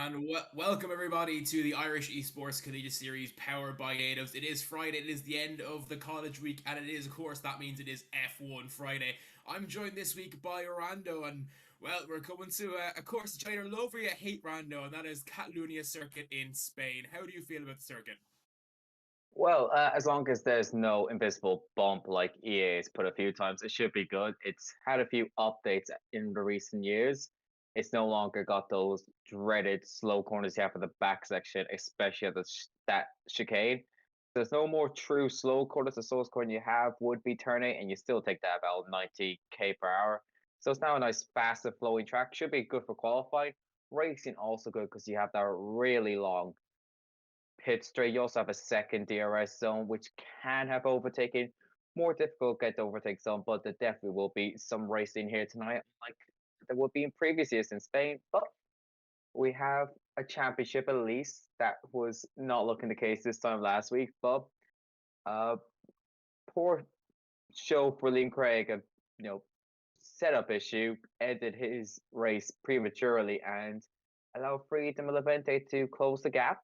And welcome everybody to the Irish Esports Collegiate Series powered by Natives. It is Friday, it is the end of the college week, and it is, of course, that means it is F1 Friday. I'm joined this week by Rando, and well, we're coming to a course that you either love or you hate, Rando, and that is Catalunya Circuit in Spain. How do you feel about the circuit? Well, as long as there's no invisible bump like EA's put a few times, it should be good. It's had a few updates in the recent years. It's no longer got those dreaded slow corners you have for the back section, especially at that chicane. There's no more true slow corners. The slowest corner you have would be turn 8, and you still take that about 90 km per hour. So it's now a nice, faster flowing track. Should be good for qualifying. Racing also good because you have that really long pit straight. You also have a second DRS zone, which can have overtaking. More difficult to get the overtake zone, but there definitely will be some racing here tonight, like there would be in previous years in Spain. But we have a championship at least. That was not looking the case this time last week. But uh, poor show for Liam Craig, a setup issue, ended his race prematurely and allowed Freedom Levente to close the gap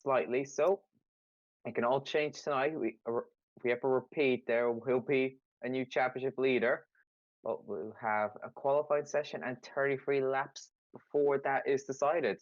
slightly. So it can all change tonight. We have a repeat. There will be a new championship leader, but we'll have a qualifying session and 33 laps before that is decided.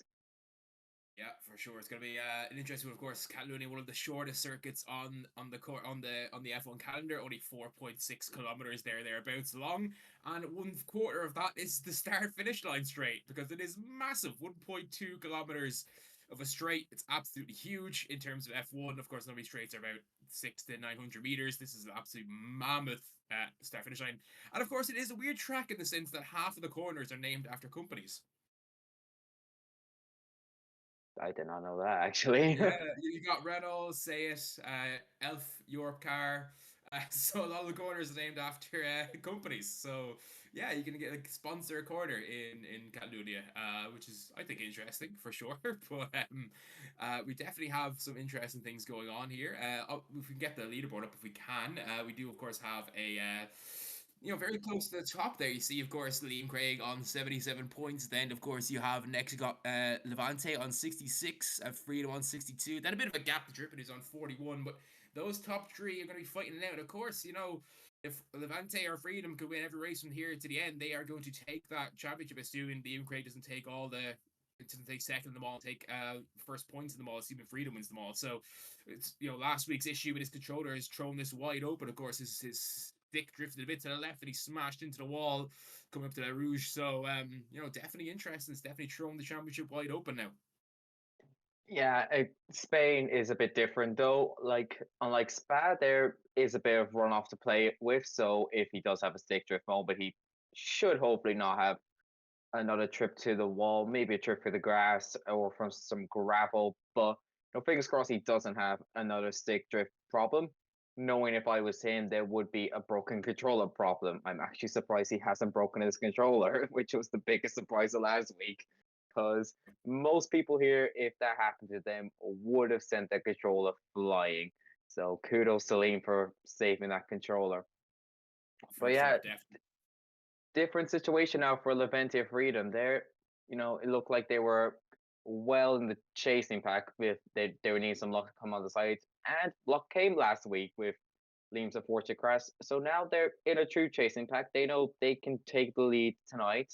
Yeah, for sure. It's going to be an interesting one. Of course, Catalonia, one of the shortest circuits on the F1 calendar, only 4.6 kilometers thereabouts long, and 1/4 of that is the start finish line straight because it is massive. 1.2 kilometers of a straight. It's absolutely huge in terms of F1. Of course, normally straights are about 6 to 900 meters. This is an absolute mammoth start finish line, and of course, it is a weird track in the sense that half of the corners are named after companies. I did not know that actually. Yeah, you got Renault, Say It, Elf, Europe Car. So a lot of the corners are named after companies. So yeah, you can get like sponsor a corner in Catalonia, which is I think interesting for sure. But we definitely have some interesting things going on here. If we can get the leaderboard up, if we can, we do of course have a. Very close to the top there. You see, of course, Liam Craig on 77 points. Then, of course, you have next you got Levante on 66, Freedom on 62. Then a bit of a gap to Drippin, who's on 41. But those top three are going to be fighting it out. Of course, if Levante or Freedom could win every race from here to the end, they are going to take that championship, assuming Liam Craig doesn't take doesn't take second in them all, take first points in them all, assuming Freedom wins them all. So it's last week's issue with his controller has thrown this wide open. Of course, his stick drifted a bit to the left and he smashed into the wall coming up to La Rouge. So definitely interesting. It's definitely thrown the championship wide open now. Yeah, Spain is a bit different though. Like unlike Spa, there is a bit of runoff to play with. So if he does have a stick drift moment, he should hopefully not have another trip to the wall, maybe a trip through the grass or from some gravel. But fingers crossed he doesn't have another stick drift problem. Knowing if I was him, there would be a broken controller problem. I'm actually surprised he hasn't broken his controller, which was the biggest surprise of last week. Because most people here, if that happened to them, would have sent their controller flying. So kudos to Liam for saving that controller. But For yeah, sure, definitely. different situation now for Levante Freedom. There, it looked like they were well in the chasing pack with they would need some luck to come on the side. And luck came last week with Liam's unfortunate crash. So now they're in a true chasing pack. They know they can take the lead tonight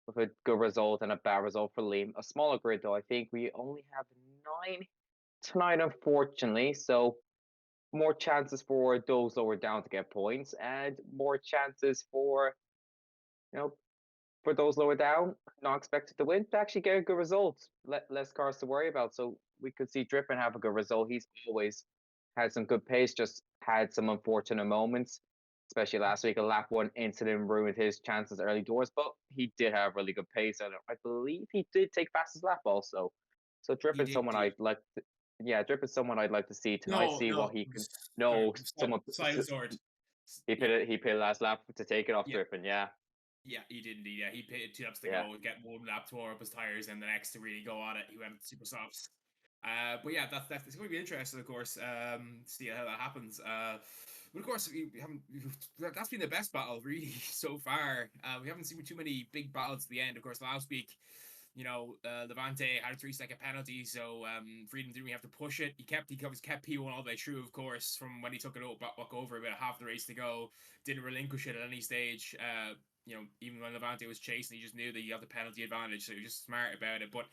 with a good result and a bad result for Liam. A smaller grid though. I think we only have 9 tonight, unfortunately. So more chances for those lower down to get points and more chances for you know for those lower down, not expected to win, to actually get a good result. Less cars to worry about. So we could see Drippin have a good result. He's always had some good pace, just had some unfortunate moments, especially last week. A lap one incident ruined his chances early doors, but he did have really good pace. And I believe he did take fastest lap also. So He Drippin's did someone indeed. I'd like to, yeah, Drippin's someone I'd like to see tonight, No, see no. what he can. Sorry, No, someone silent sword. Yeah, he paid last lap to take it off yeah. Drippin. Yeah, Yeah, he did indeed. Yeah, he pitted 2 laps to yeah. go, get one lap to warm up his tires, and the next to really go on it, he went super softs. But yeah, that's it's going to be interesting, of course, to see how that happens. But of course, we haven't. That's been the best battle really so far. We haven't seen too many big battles at the end. Of course, last week, Levante had a 3-second penalty, so Freedom didn't really have to push it. He kept P1 all the way through, of course, from when he took it back over about half the race to go. Didn't relinquish it at any stage. Even when Levante was chasing, he just knew that he had the penalty advantage, so he was just smart about it. But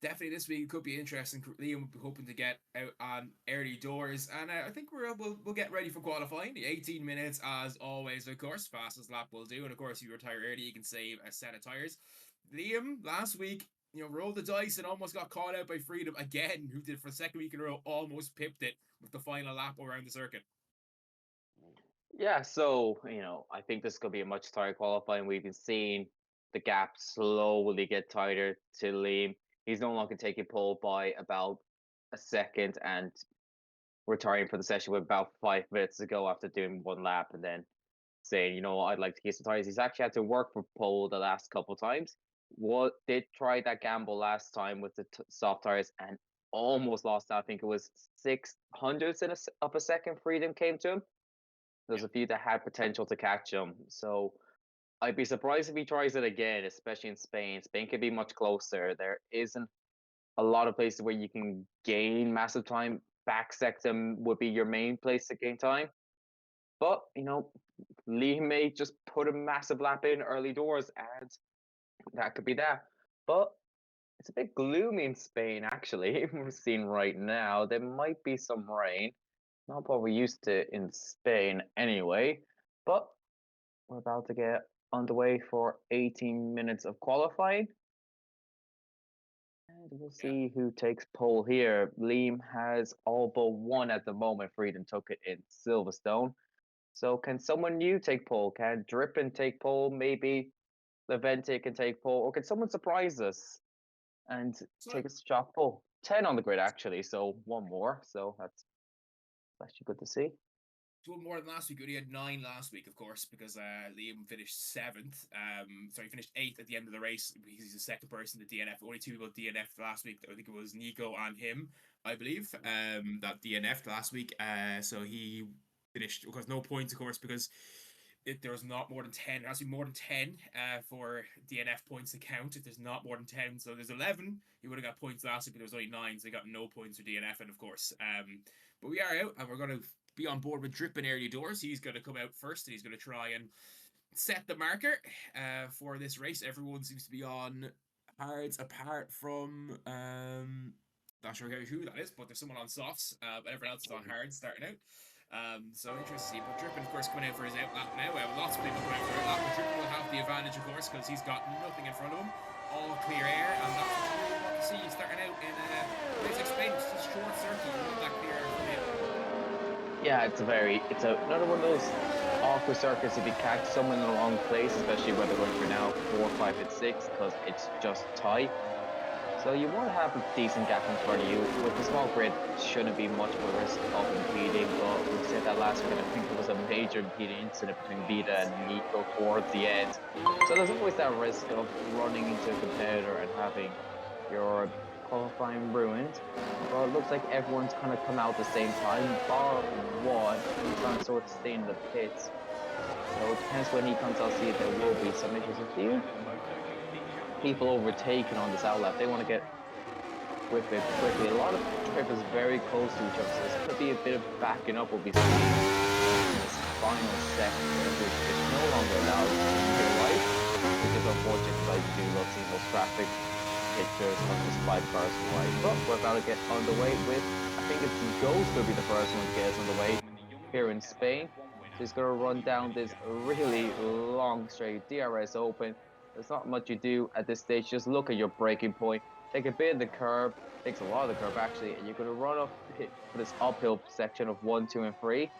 definitely this week could be interesting. Liam will be hoping to get out on early doors, and I think we'll get ready for qualifying. The 18 minutes, as always, of course, fastest lap will do. And of course, if you retire early, you can save a set of tires. Liam, last week, rolled the dice and almost got caught out by Freedom again, who did for the second week in a row, almost pipped it with the final lap around the circuit. Yeah, so, I think this could be a much tighter qualifying. We've been seeing the gap slowly get tighter to Liam. He's no longer taking pole by about a second and retiring for the session with about 5 minutes to go after doing one lap and then saying, I'd like to get some tires. He's actually had to work for pole the last couple times. Did try that gamble last time with the soft tires and almost lost. I think it was 600ths of a second Freedom came to him. There's a few that had potential to catch him. So I'd be surprised if he tries it again, especially in Spain. Spain could be much closer. There isn't a lot of places where you can gain massive time. Back sector would be your main place to gain time. But, Lee may just put a massive lap in early doors, and that could be that. But it's a bit gloomy in Spain, actually. We're seeing right now there might be some rain. Not what we're used to in Spain anyway. But we're about to get underway for 18 minutes of qualifying. And we'll see who takes pole here. Liam has all but one at the moment. Freedom took it in Silverstone. So can someone new take pole? Can Drippin take pole? Maybe Levente can take pole? Or can someone surprise us and take a shot pole? 10 on the grid, actually. So one more. So that's actually good to see. One more than last week. We had 9 last week, of course, because Liam finished 7th. He finished 8th at the end of the race because he's the second person to DNF. Only 2 people DNF'd last week. I think it was Nico and him, I believe, that DNF'd last week. So he finished, of course, no points, of course, because there was not more than 10. It has to be more than 10 for DNF points to count. If there's not more than 10, so there's 11. He would have got points last week, but there was only 9, so he got no points for DNF, and of course. But we are out, and we're going to be on board with Drippin early doors. He's going to come out first, and he's going to try and set the marker for this race. Everyone seems to be on hards apart from not sure who that is, but there's someone on softs. But everyone else is on hards starting out. So interesting to see. But Drippin, of course, coming out for his out lap now. Lots of people coming out for their lap, but Drippin will have the advantage, of course, because he's got nothing in front of him. All clear air, and that's what you really want to see starting out in let's explain, it's a short circuit. You want that clear air from him. Yeah, it's another one of those awkward circuits if you catch someone in the wrong place, especially when they're going for now 4, 5, and 6, because it's just tight. So you want to have a decent gap in front of you. With the small grid, shouldn't be much of a risk of impeding, but we said that last week, and I think there was a major impeding incident between Vita and Nico towards the end. So there's always that risk of running into a competitor and having your qualifying ruined. Well, it looks like everyone's kind of come out at the same time, bar one, and trying to sort of stay in the pits. So it depends when he comes. I'll see if there will be some issues with you. People overtaken on this outlap. They want to get with it quickly. A lot of drivers very close to each other, so this could be a bit of backing up. We'll be seeing in this final sector, which is no longer allowed in real life, which is unfortunate because I do love seeing those traffic pictures of the 5 cars wide. But we're about to get underway with, I think it's Ghost will be the first one to get us underway here in Spain. So he's going to run down this really long straight, DRS open. There's not much you do at this stage. Just look at your braking point. Take a bit of the curb. Takes a lot of the curb, actually. And you're going to run up for this uphill section of 1, 2, and 3.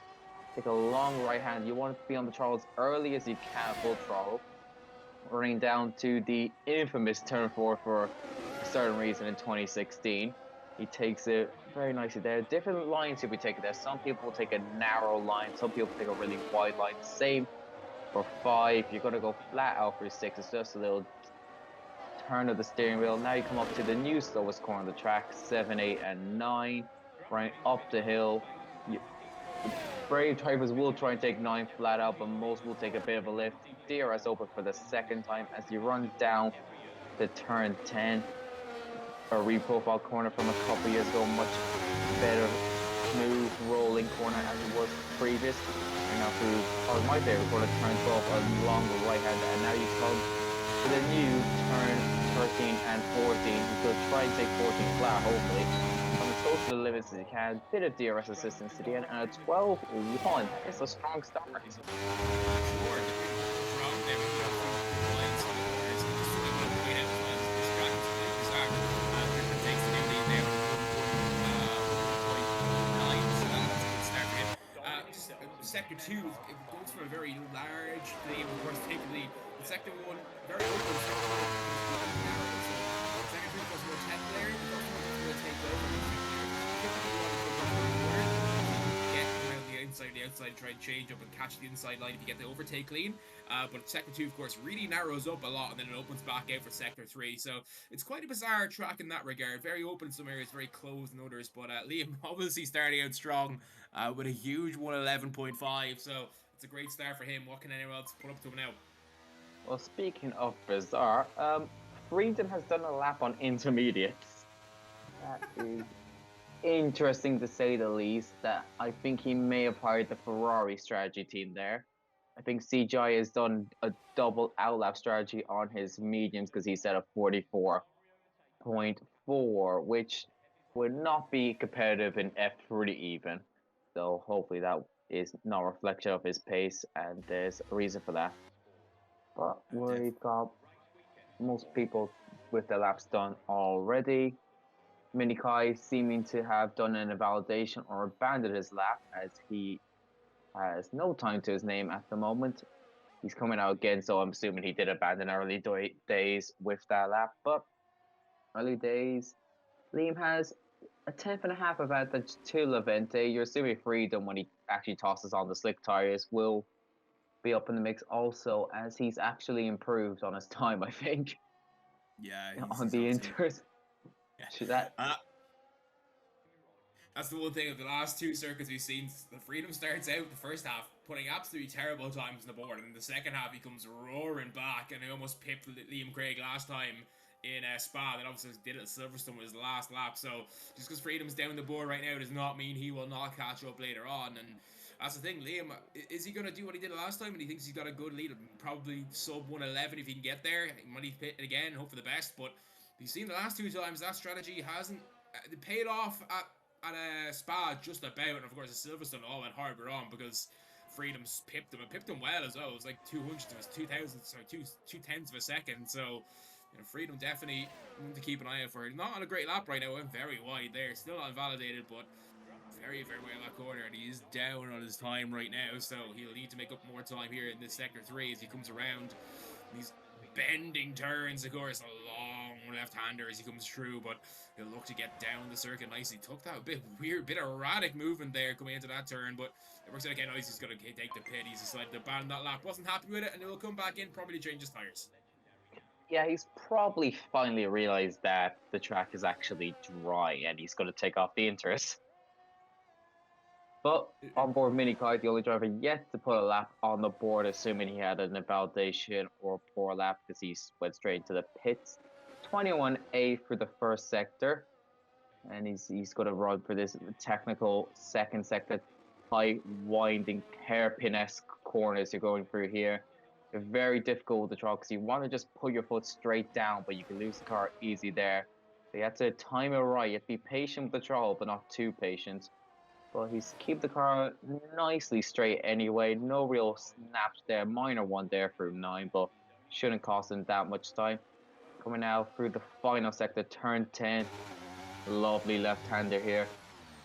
Take a long right hand. You want to be on the throttle as early as you can, full throttle. Running down to the infamous turn 4 for a certain reason in 2016. He takes it very nicely there. Different lines you'll be taking there. Some people will take a narrow line. Some people take a really wide line. Same for 5, you're going to go flat out for 6. It's just a little turn of the steering wheel. Now you come up to the new slowest corner of the track, 7, 8, and 9. Right up the hill. Brave drivers will try and take 9 flat out, but most will take a bit of a lift. DRS open for the second time as you run down the turn 10. A reprofile corner from a couple years ago, much better, smooth, rolling corner as it was previous. And now through, or my favorite corner, turn 12 along the right hand, and now you come to the new turn 13 and 14. He's going to try and take 14 flat, hopefully. From as close to the limits as he can, bit of DRS assistance to the end, and a 12-1. That is a strong start. Sector 2 it goes for a very large claim, of course, take the lead. But Sector 1, very open. Sector 2 goes more 10 players. The first one is going to take over. Get around the outside, try and change up and catch the inside line if you get the overtake clean. But Sector 2, of course, really narrows up a lot, and then it opens back out for Sector 3. So it's quite a bizarre track in that regard. Very open in some areas, very closed in others. But Liam obviously starting out strong with a huge 111.5. So it's a great start for him. What can anyone else put up to him now? Well, speaking of bizarre, Freedom has done a lap on intermediates. That is interesting to say the least. That I think he may have hired the Ferrari strategy team there. I think CGI has done a double outlap strategy on his mediums because he set a 44.4, which would not be competitive in F3 even. So hopefully that is not a reflection of his pace, and there's a reason for that. But we've got most people with their laps done already. Minikai seeming to have done an invalidation or abandoned his lap, as he has no time to his name at the moment. He's coming out again, so I'm assuming he did abandon early days with that lap. But early days, Liam has a 10.5 advantage to Levente. You're assuming Freedom, when he actually tosses on the slick tires, will be up in the mix also, as he's actually improved on his time, I think. Yeah, on the inters. Yeah. That's the one thing of the last two circuits we've seen. The Freedom starts out the first half putting absolutely terrible times on the board, and in the second half he comes roaring back, and he almost pipped Liam Craig last time in Spa. That obviously did it at Silverstone with his last lap. So just because Freedom's down the board right now does not mean he will not catch up later on. And that's the thing, Liam, is he going to do what he did last time? And he thinks he's got a good lead, probably sub 111 if he can get there. He might pit it again, hope for the best. But you've seen the last two times that strategy hasn't paid off at Spa just about, and of course the Silverstone all went hard on because Freedom's pipped him, and pipped him well as well. It was like 2/1000 of a second. So Freedom definitely need to keep an eye out for it. Not on a great lap right now, went very wide there, still not invalidated, but very well in that corner, and he is down on his time right now, so he'll need to make up more time here in this Sector 3 as he comes around these bending turns. Of course, a long left-hander as he comes through, but he'll look to get down the circuit nicely. Took that bit weird, bit erratic movement there coming into that turn, but it works out again. Nice. He's going to take the pit. He's decided to abandon that lap. Wasn't happy with it, and he'll come back in, probably to change his tires. Yeah, he's probably finally realized that the track is actually dry, and he's going to take off the interest. But on board Minikai, the only driver yet to put a lap on the board, assuming he had an invalidation or poor lap, because he went straight into the pits. 21A for the first sector, and he's going to run for this technical second sector, high winding hairpin-esque corners you're going through here. They're very difficult with the throttle because you want to just put your foot straight down, but you can lose the car easy there. So you have to time it right. You have to be patient with the throttle, but not too patient. But he's keep the car nicely straight anyway. No real snaps there. Minor one there through 9, but shouldn't cost him that much time. Coming out through the final sector, turn 10. Lovely left-hander here.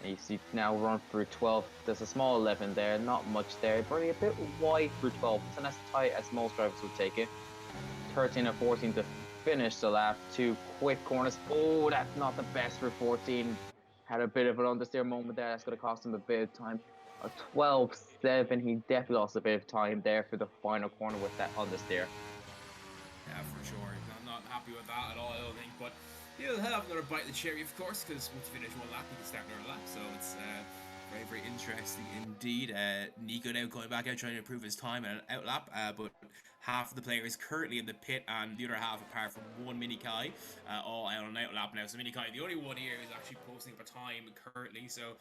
And you see now run through 12. There's a small 11 there. Not much there. Probably a bit wide through 12. It's not as tight as most drivers would take it. 13 and 14 to finish the lap. 2 quick corners. Oh, that's not the best for 14. Had a bit of an understeer moment there. That's going to cost him a bit of time. A 12.7. He definitely lost a bit of time there for the final corner with that understeer. Yeah, for sure. I'm not happy with that at all, I don't think. But he'll have another bite of the cherry, of course, because once you finish one lap, you can start another lap. So it's Very, very interesting indeed. Nico now coming back out trying to improve his time and an outlap, but half of the players currently in the pit and the other half, apart from one Minikai, all out on outlap now. So Minikai, the only one here, is actually posting up a time currently. So,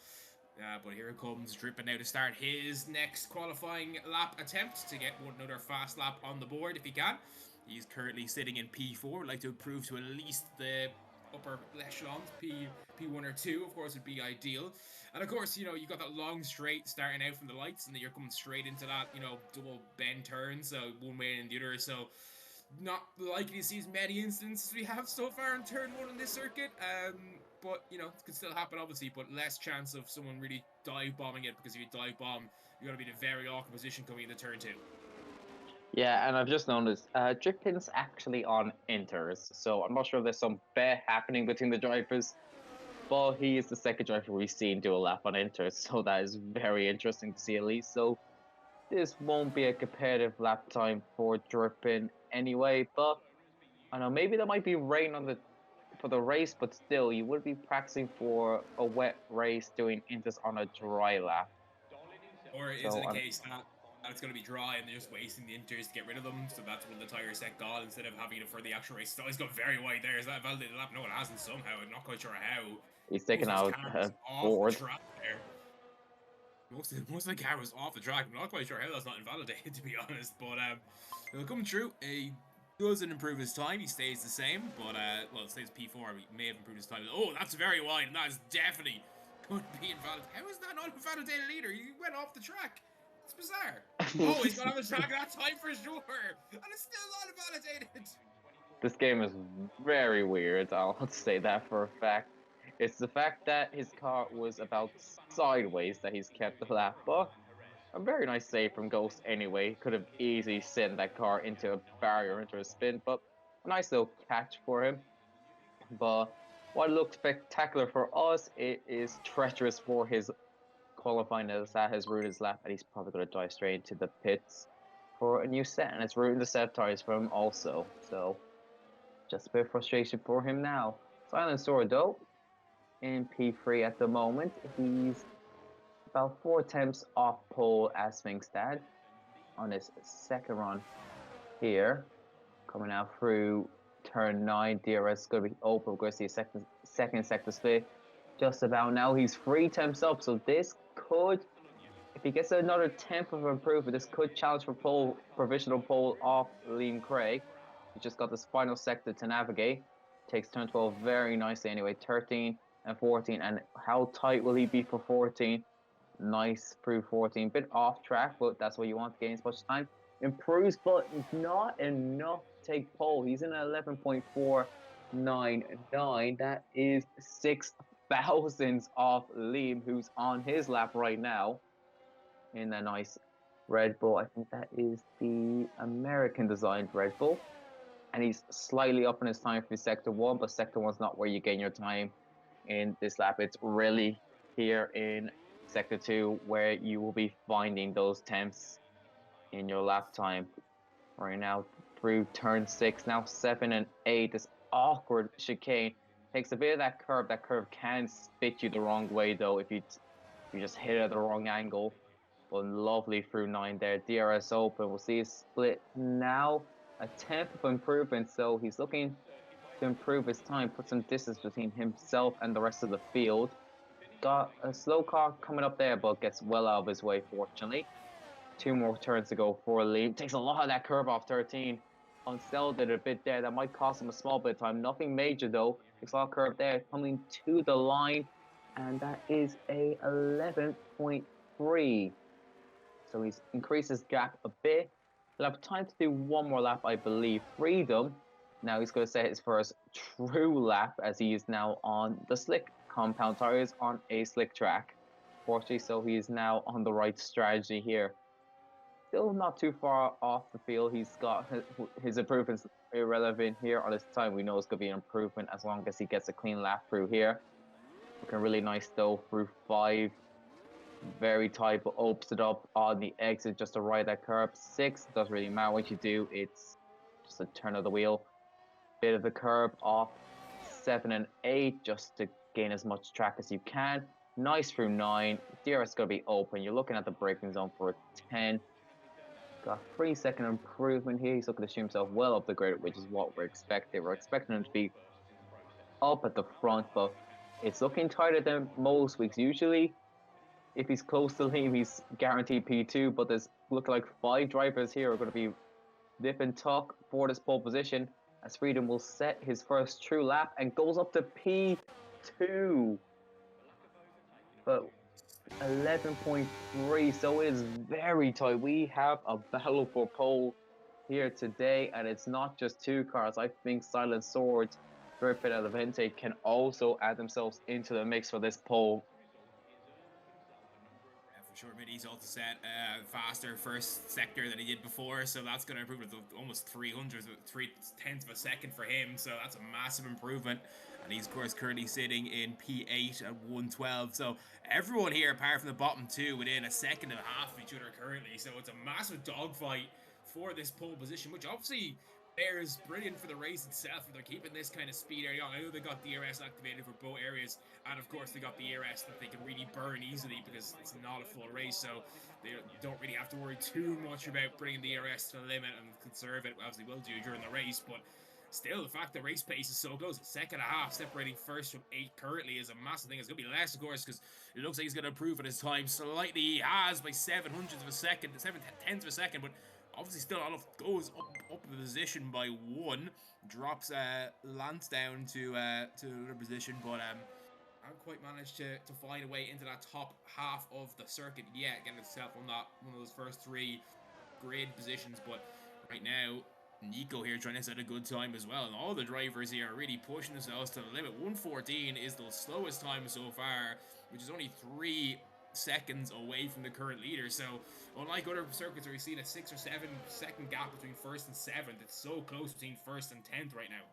but here it comes, dripping now to start his next qualifying lap attempt to get another fast lap on the board if he can. He's currently sitting in P4. Would like to improve to at least the upper echelons. P1 or 2, of course, would be ideal. And of course, you know, you got that long straight starting out from the lights, and then you're coming straight into that, you know, double bend turn, so one way and the other. So not likely to see as many instances we have so far in turn 1 in this circuit. But you know, it could still happen, obviously, but less chance of someone really dive bombing it, because if you dive bomb, you're going to be in a very awkward position coming into turn 2. Yeah, and I've just noticed Drippin's actually on inters, so I'm not sure if there's some bet happening between the drivers, but he is the second driver we've seen do a lap on inters, so that is very interesting to see at least. So this won't be a competitive lap time for Drippin anyway, but I don't know, maybe there might be rain on for the race, but still, you would be practicing for a wet race doing inters on a dry lap. Or is it a case that it's going to be dry and they're just wasting the inters to get rid of them, so that's when the tires set gone instead of having it for the actual race? So he's got very wide there. Is that a validated lap? No, it hasn't somehow. I'm not quite sure how. He's taken out off the track there. Most of the car was off the track. I'm not quite sure how that's not invalidated, to be honest. But it'll come true. He doesn't improve his time. He stays the same. But well, it stays P4. He may have improved his time. Oh, that's very wide, and that is definitely going to be invalidated. How is that not invalidated either? He went off the track. It's bizarre. Oh, he's got on the track at that time for sure, and it's still not invalidated. This game is very weird. I'll say that for a fact. It's the fact that his car was about sideways that he's kept the lap, but a very nice save from Ghost anyway. Could have easily sent that car into a barrier, into a spin, but a nice little catch for him. But what looked spectacular for us, it is treacherous for his qualifying, as that has ruined his lap, and he's probably going to dive straight into the pits for a new set, and it's ruined the set tires for him also. So just a bit of frustration for him now. Silent Sword though, in P3 at the moment. He's about 4 attempts off pole as Sphinxstad on his second run here. Coming out through turn 9, DRS is going to be open. We're going to see a second sector split just about now. He's 3 attempts up, so this could, if he gets another tenth of improvement, this could challenge for provisional pole off Liam Craig. He just got this final sector to navigate. Takes turn 12 very nicely anyway. 13 and 14, and how tight will he be for 14? Nice through 14. Bit off track, but that's what you want to gain as much time. Improves, but not enough to take pole. He's in 11.499. That is 6 thousandths off Liam, who's on his lap right now in a nice Red Bull. I think that is the American designed Red Bull. And he's slightly up in his time for Sector 1, but Sector 1's not where you gain your time in this lap. It's really here in Sector 2 where you will be finding those temps in your lap time. Right now through turn 6, now 7 and 8, this awkward chicane takes a bit of that curve. That curve can spit you the wrong way though if you just hit it at the wrong angle. But lovely through 9 there. DRS open. We'll see a split now. A tenth of improvement, so he's looking to improve his time, put some distance between himself and the rest of the field. Got a slow car coming up there, but gets well out of his way, fortunately. 2 more turns to go for Liam. Takes a lot of that curve off 13. Unsettled it a bit there. That might cost him a small bit of time. Nothing major, though. Takes a lot of curve there. Coming to the line, and that is a 11.3. So he's increased his gap a bit. He'll have time to do 1 more lap, I believe. Freedom. Now he's going to set his first true lap as he is now on the slick compound tires on a slick track. Fortunately, so he is now on the right strategy here. Still not too far off the field. He's got his improvements irrelevant here on his time. We know it's going to be an improvement as long as he gets a clean lap through here. Looking really nice though through 5. Very tight, but opens it up on the exit just to ride that curve. 6, doesn't really matter what you do. It's just a turn of the wheel. Bit of the curve off 7 and 8 just to gain as much track as you can. Nice through 9. DRS is going to be open. You're looking at the braking zone for a 10. Got 3-second improvement here. He's looking to shoot himself well up the grid, which is what we're expecting. We're expecting him to be up at the front, but it's looking tighter than most weeks. Usually, if he's close to Liam, he's guaranteed P2, but there's look like 5 drivers here are going to be dip and tuck for this pole position, as Freedom will set his first true lap and goes up to P2. But 11.3, so it is very tight. We have a battle for pole here today, and it's not just 2 cars. I think Silent Swords, Griffin and Levente can also add themselves into the mix for this pole. Sure, he's also set faster first sector than he did before, so that's going to improve it to almost 3/10 of a second for him, so that's a massive improvement. And he's, of course, currently sitting in P8 at 112, so everyone here, apart from the bottom 2, within a second and a half of each other currently, so it's a massive dogfight for this pole position, which obviously is brilliant for the race itself. They're keeping this kind of speed early on. I know they got the DRS activated for both areas, and of course they got the DRS that they can really burn easily because it's not a full race, so they don't really have to worry too much about bringing the DRS to the limit and conserve it, as they will do during the race. But still, the fact that race pace is so close, second and a half separating first from 8 currently, is a massive thing. It's going to be less, of course, because it looks like he's going to improve at his time slightly. He has by 7/100 of a second, 7/10 of a second, but obviously still enough goes up the position by 1, drops Lance down to another position, but haven't quite managed to find a way into that top half of the circuit yet, getting itself on that one of those first 3 grid positions. But right now, Nico here trying to set a good time as well, and all the drivers here are really pushing themselves to the limit. 1:14 is the slowest time so far, which is only 3 seconds away from the current leader. So unlike other circuits where we've seen a 6 or 7 second gap between first and 7th, it's so close between first and 10th right now.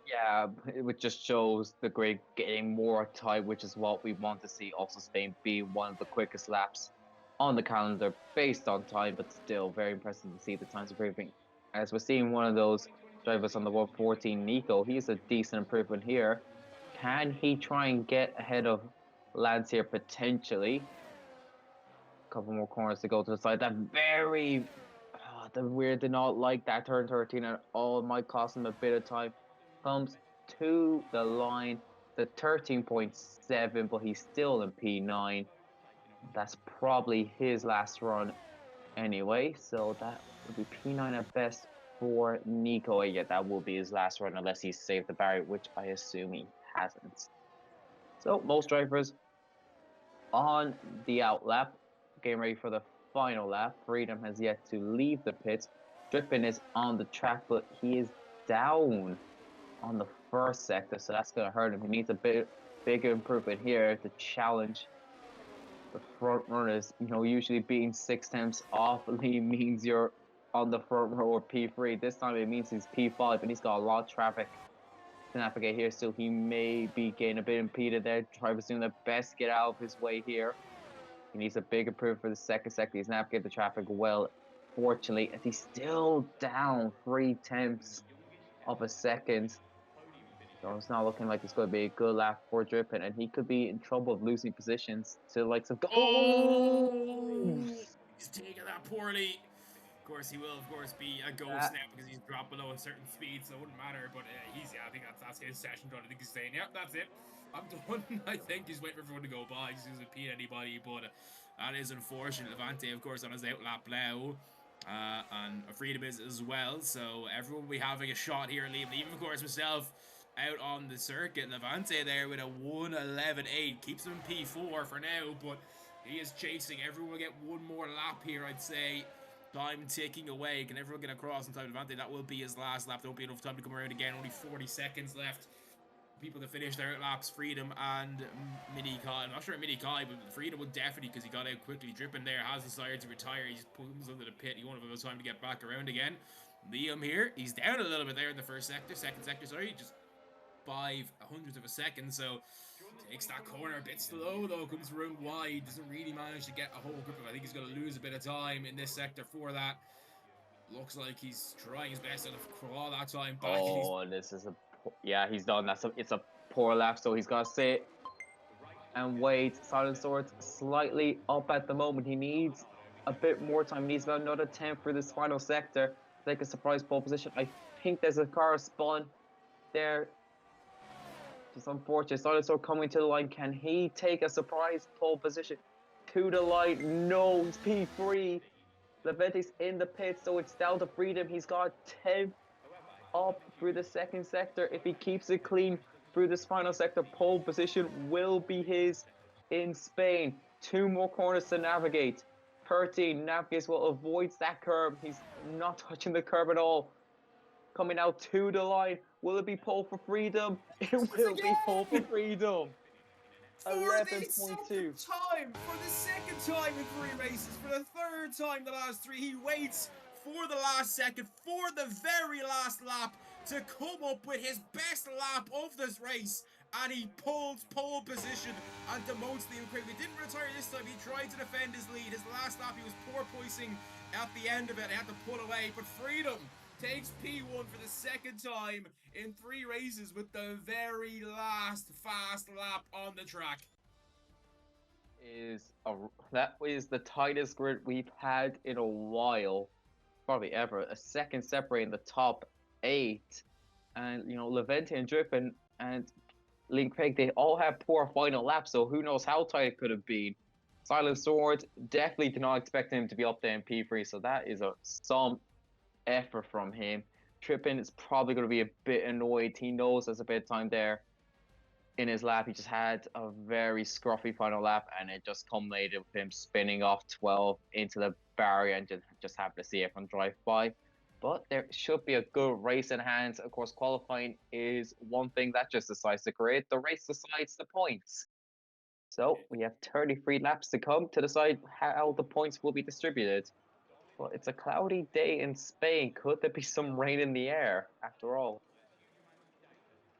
Yeah, it just shows the grid getting more tight, which is what we want to see. Also, Spain being one of the quickest laps on the calendar based on time, but still very impressive to see the times improving. As we're seeing one of those drivers on the 1:14, Nico, he's a decent improvement here. Can he try and get ahead of Lance here potentially? A couple more corners to go to the side. That very, the weird did not like that turn 13 at all. It might cost him a bit of time. Comes to the line, the 13.7, but he's still in P9. That's probably his last run anyway, so that would be P9 at best for Nico. Yeah, that will be his last run unless he's saved the barrier, which I assume he hasn't. So most drivers on the out lap, getting ready for the final lap. Freedom has yet to leave the pits. Drippin is on the track, but he is down on the first sector, so that's going to hurt him. He needs a bigger improvement here to challenge the front runners. You know, usually being 6 times off lead means you're on the front row or P3. This time it means he's P5, and he's got a lot of traffic to navigate here, so he may be getting a bit impeded there. Driver's doing their best to get out of his way here. He needs a big improvement for the second sector. He's navigated the traffic well, fortunately, as he's still down 3/10 of a second. So it's not looking like it's going to be a good lap for Drippin, and he could be in trouble of losing positions to like some. He's taking that poorly. Of course, he will, of course, be a ghost now because he's dropped below a certain speed, so it wouldn't matter. But I think that's his session done. I think he's saying, "Yep, that's it. I'm done." I think he's waiting for everyone to go by. He's using P anybody, but that is unfortunate. Levante, of course, on his out lap now. And Freedom is as well, so everyone will be having a shot here, leaving, of course, myself out on the circuit. Levante there with a 1:11.8 keeps him in P4 for now, but he is chasing. Everyone will get one more lap here, I'd say. Time ticking away. Can everyone get across in time? Levante, that will be his last lap. There won't be enough time to come around again. Only 40 seconds left. People to finish their laps, Freedom and Mini Kai. I'm not sure Mini Kai, but Freedom would definitely, because he got out quickly. Drippin there has decided to retire. He just comes under the pit. He won't have enough time to get back around again. Liam here, he's down a little bit there in the second sector, sorry, just 5/100 of a second, so takes that corner a bit slow though, comes around wide, doesn't really manage to get a whole grip of it. I think he's going to lose a bit of time in this sector for that. Looks like he's trying his best to crawl that time back. Oh, this is yeah, he's done. It's a poor lap, so he's got to sit and wait. Silent Sword's slightly up at the moment. He needs a bit more time. He needs about another 10 for this final sector to take a surprise pole position. I think there's a car spawn there. Just unfortunate. Silent Sword coming to the line. Can he take a surprise pole position to the line? No, he's P3. Levente's in the pit, so it's down to Freedom. He's got 10 up through the second sector. If he keeps it clean through this final sector, pole position will be his in Spain. 2 more corners to navigate. 13 navigates will avoid that curb. He's not touching the curb at all. Coming out to the line. Will it be pole for Freedom? It will be pole for Freedom. For the second time, for the second time in 3 races, for the third time the last 3, he waits for the last second, for the very last lap, to come up with his best lap of this race, and he pulls pole position and demotes Liam Craig. He didn't retire this time. He tried to defend his lead. His last lap, he was porpoising at the end of it. He had to pull away, but Freedom takes P1 for the second time in 3 races with the very last fast lap on the track. That is the tightest grid we've had in a while, probably ever. A second separating the top 8, and Levente and Drippin and Liam Craig, they all have poor final laps, so who knows how tight it could have been. Silent Sword, definitely did not expect him to be up there in P3, so that is some effort from him. Trippin is probably going to be a bit annoyed. He knows there's a bit of time there in his lap. He just had a very scruffy final lap, and it just culminated with him spinning off 12 into the barrier and just happened to see everyone drive by. But there should be a good race in hand. Of course, qualifying is one thing that just decides the grid. The race decides the points. So we have 33 laps to come to decide how the points will be distributed. Well, it's a cloudy day in Spain. Could there be some rain in the air after all?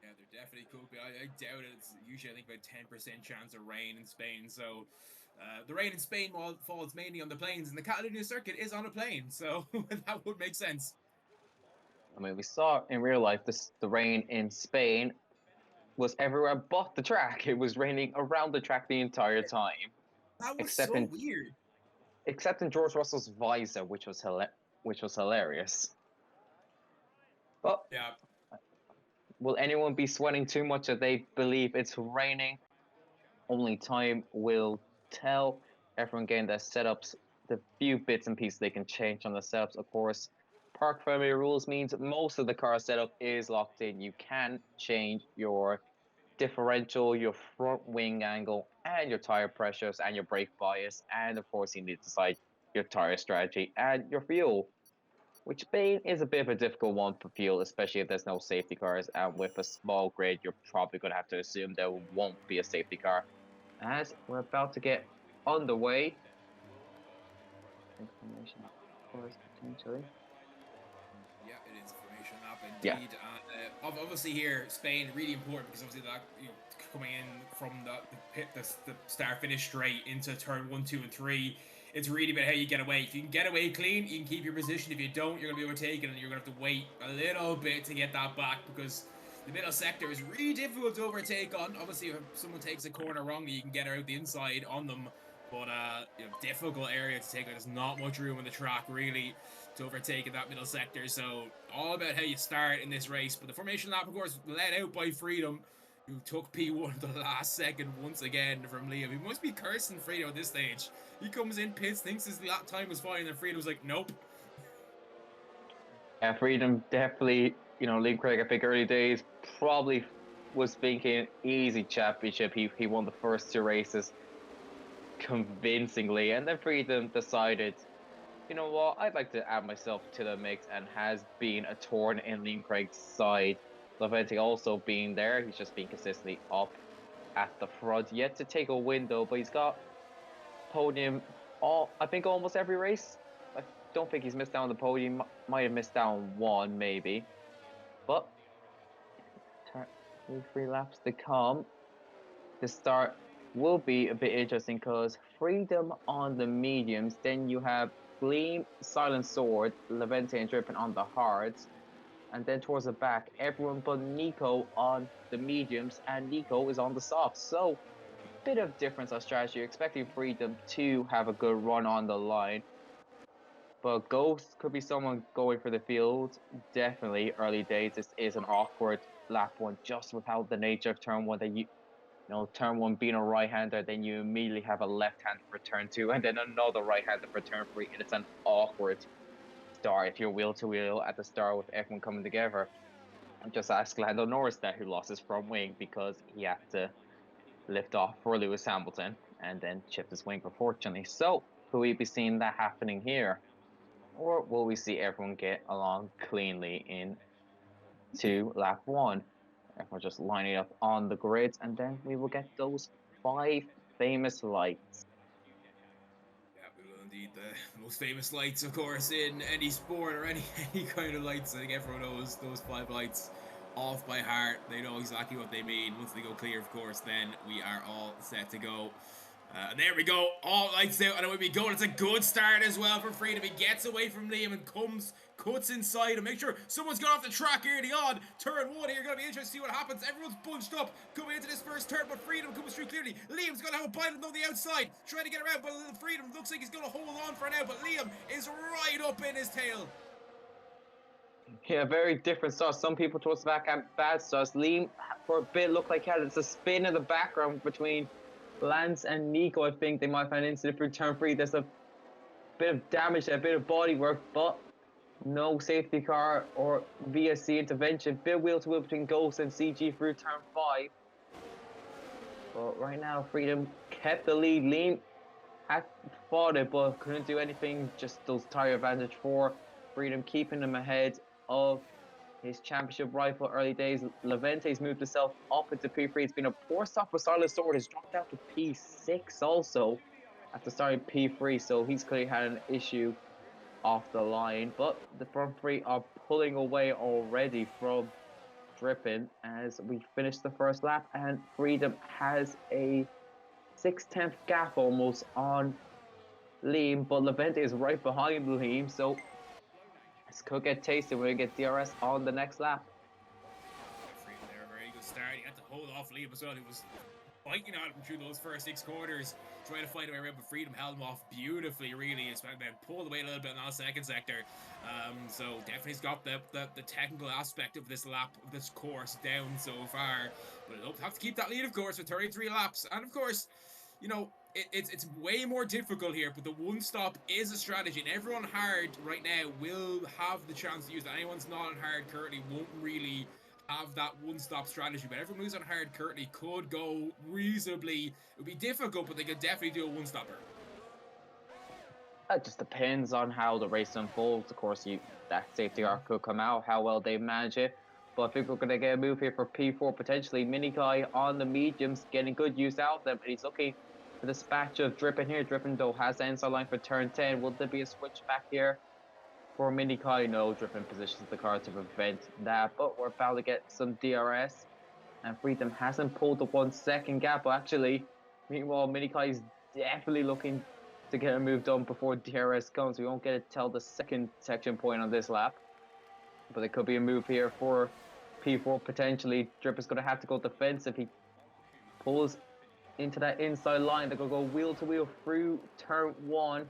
Yeah, there definitely could be. I doubt it. It's usually, I think, about 10% chance of rain in Spain. So the rain in Spain falls mainly on the plains, and the Catalunya circuit is on a plain. So that would make sense. I mean, we saw in real life the rain in Spain was everywhere but the track. It was raining around the track the entire time. That was so weird. Except in George Russell's visor, which was hilarious. But yeah, will anyone be sweating too much that they believe it's raining? Only time will tell. Everyone getting their setups, the few bits and pieces they can change on the setups, of course. Park friendly rules means most of the car setup is locked in. You can change your differential, your front wing angle, and your tire pressures and your brake bias, and of course you need to decide your tire strategy and your fuel, which Spain is a bit of a difficult one for fuel, especially if there's no safety cars, and with a small grid you're probably going to have to assume there won't be a safety car. As we're about to get underway, information of course potentially. Yeah, it is formation lap indeed. Yeah. Obviously here, Spain, really important because obviously that coming in from the start finish straight into turn 1, 2, and 3. It's really about how you get away. If you can get away clean, you can keep your position. If you don't, you're going to be overtaken, and you're going to have to wait a little bit to get that back because the middle sector is really difficult to overtake on. Obviously, if someone takes a corner wrongly, you can get out the inside on them. But difficult area to take. There's not much room on the track, really, to overtake in that middle sector. So all about how you start in this race. But the formation lap, of course, led out by Freedom, who took P1 the last second once again from Liam. He must be cursing Freedom at this stage. He comes in, pits, thinks his lap time was fine, and Freedom was like, nope. Yeah, Freedom definitely, Liam Craig, I think early days, probably was thinking easy championship. He won the first 2 races convincingly, and then Freedom decided, you know what, I'd like to add myself to the mix, and has been a thorn in Liam Craig's side. Levente also being there, he's just been consistently up at the front, yet to take a win though, but he's got podium I think almost every race. I don't think he's missed out on the podium, might have missed out on 1 maybe, but 3 laps to come. The start will be a bit interesting because Freedom on the mediums, then you have Gleam, Silent Sword, Levente and Drippin on the hards, and then towards the back, everyone but Nico on the mediums, and Nico is on the softs. So bit of difference on strategy. You're expecting Freedom to have a good run on the line. But Ghost could be someone going for the field. Definitely early days. This is an awkward lap one, just with how the nature of turn one, that you know, turn one being a right-hander, then you immediately have a left-hander for turn two, and then another right-hander for turn three, and it's an awkward start if you're wheel to wheel at the start with everyone coming together. And just ask Lando Norris that, who lost his front wing because he had to lift off for Lewis Hamilton and then chipped his wing, unfortunately. So, could we be seeing that happening here? Or will we see everyone get along cleanly into lap one? Everyone just lining up on the grids, and then we will get those 5 famous lights. Yeah, we will indeed. The most famous lights, of course, in any sport or any kind of lights. I think everyone knows those 5 lights off by heart. They know exactly what they mean. Once they go clear, of course, then we are all set to go. And there we go, all lights out, and away we go. It's a good start as well for Freedom. He gets away from Liam and cuts inside, and make sure someone's got off the track early on. Turn one here, gonna be interesting to see what happens. Everyone's bunched up coming into this first turn, but Freedom comes through clearly. Liam's gonna have a bite on the outside, trying to get around, but Freedom looks like he's gonna hold on for now, but Liam is right up in his tail. Yeah, very different stars. Some people towards the back have bad stars. Liam, for a bit, looked like he had a spin in the background between Lance and Nico. I think they might find an incident through turn 3. There's a bit of damage, a bit of body work, but no safety car or VSC intervention. Bit wheel to wheel between Ghost and CG through turn 5. But right now, Freedom kept the lead. Liam had fought it, but couldn't do anything. Just those tire advantage for Freedom, keeping him ahead of his championship rival early days. Levente's moved himself up into P3. It's been a poor stop for Silent Sword. Has dropped out to P6 also after starting P3, so he's clearly had an issue off the line. But the front three are pulling away already from Drippin as we finish the first lap, and Freedom has a 6/10 gap almost on Liam, but Levente is right behind Liam, so this could get tasty when we get DRS on the next lap. Freedom there, very good start. He had to hold off Liam as well. He was fighting on him through those first 6 quarters, trying to find a way around, but Freedom held him off beautifully, really. It's been pulled away a little bit in the second sector. So definitely he's got the technical aspect of this lap, of this course down so far. But he'll have to keep that lead, of course, for 33 laps. And of course, you know, it's way more difficult here, but the one stop is a strategy, and everyone hard right now will have the chance to use that. Anyone's not on hard currently won't really have that one-stop strategy, but everyone who's on hard currently could go reasonably. It would be difficult, but they could definitely do a one-stopper. It just depends on how the race unfolds. Of course, that safety car could come out, how well they manage it. But I think we're going to get a move here for P4 potentially. Mini Guy on the mediums, getting good use out of them, and he's looking for the dispatch of Drippin here. Drippin, though, has the inside line for turn 10. Will there be a switch back here for Mini Kai? No, Drippin positions the car to prevent that, but we're about to get some DRS, and Freedom hasn't pulled the 1 second gap. But actually, meanwhile, Mini Kai is definitely looking to get a move done before DRS comes. We won't get it till the second section point on this lap, but there could be a move here for P4 potentially. Drippin's going to have to go defensive. He pulls into that inside line. They're going to go wheel to wheel through turn 1.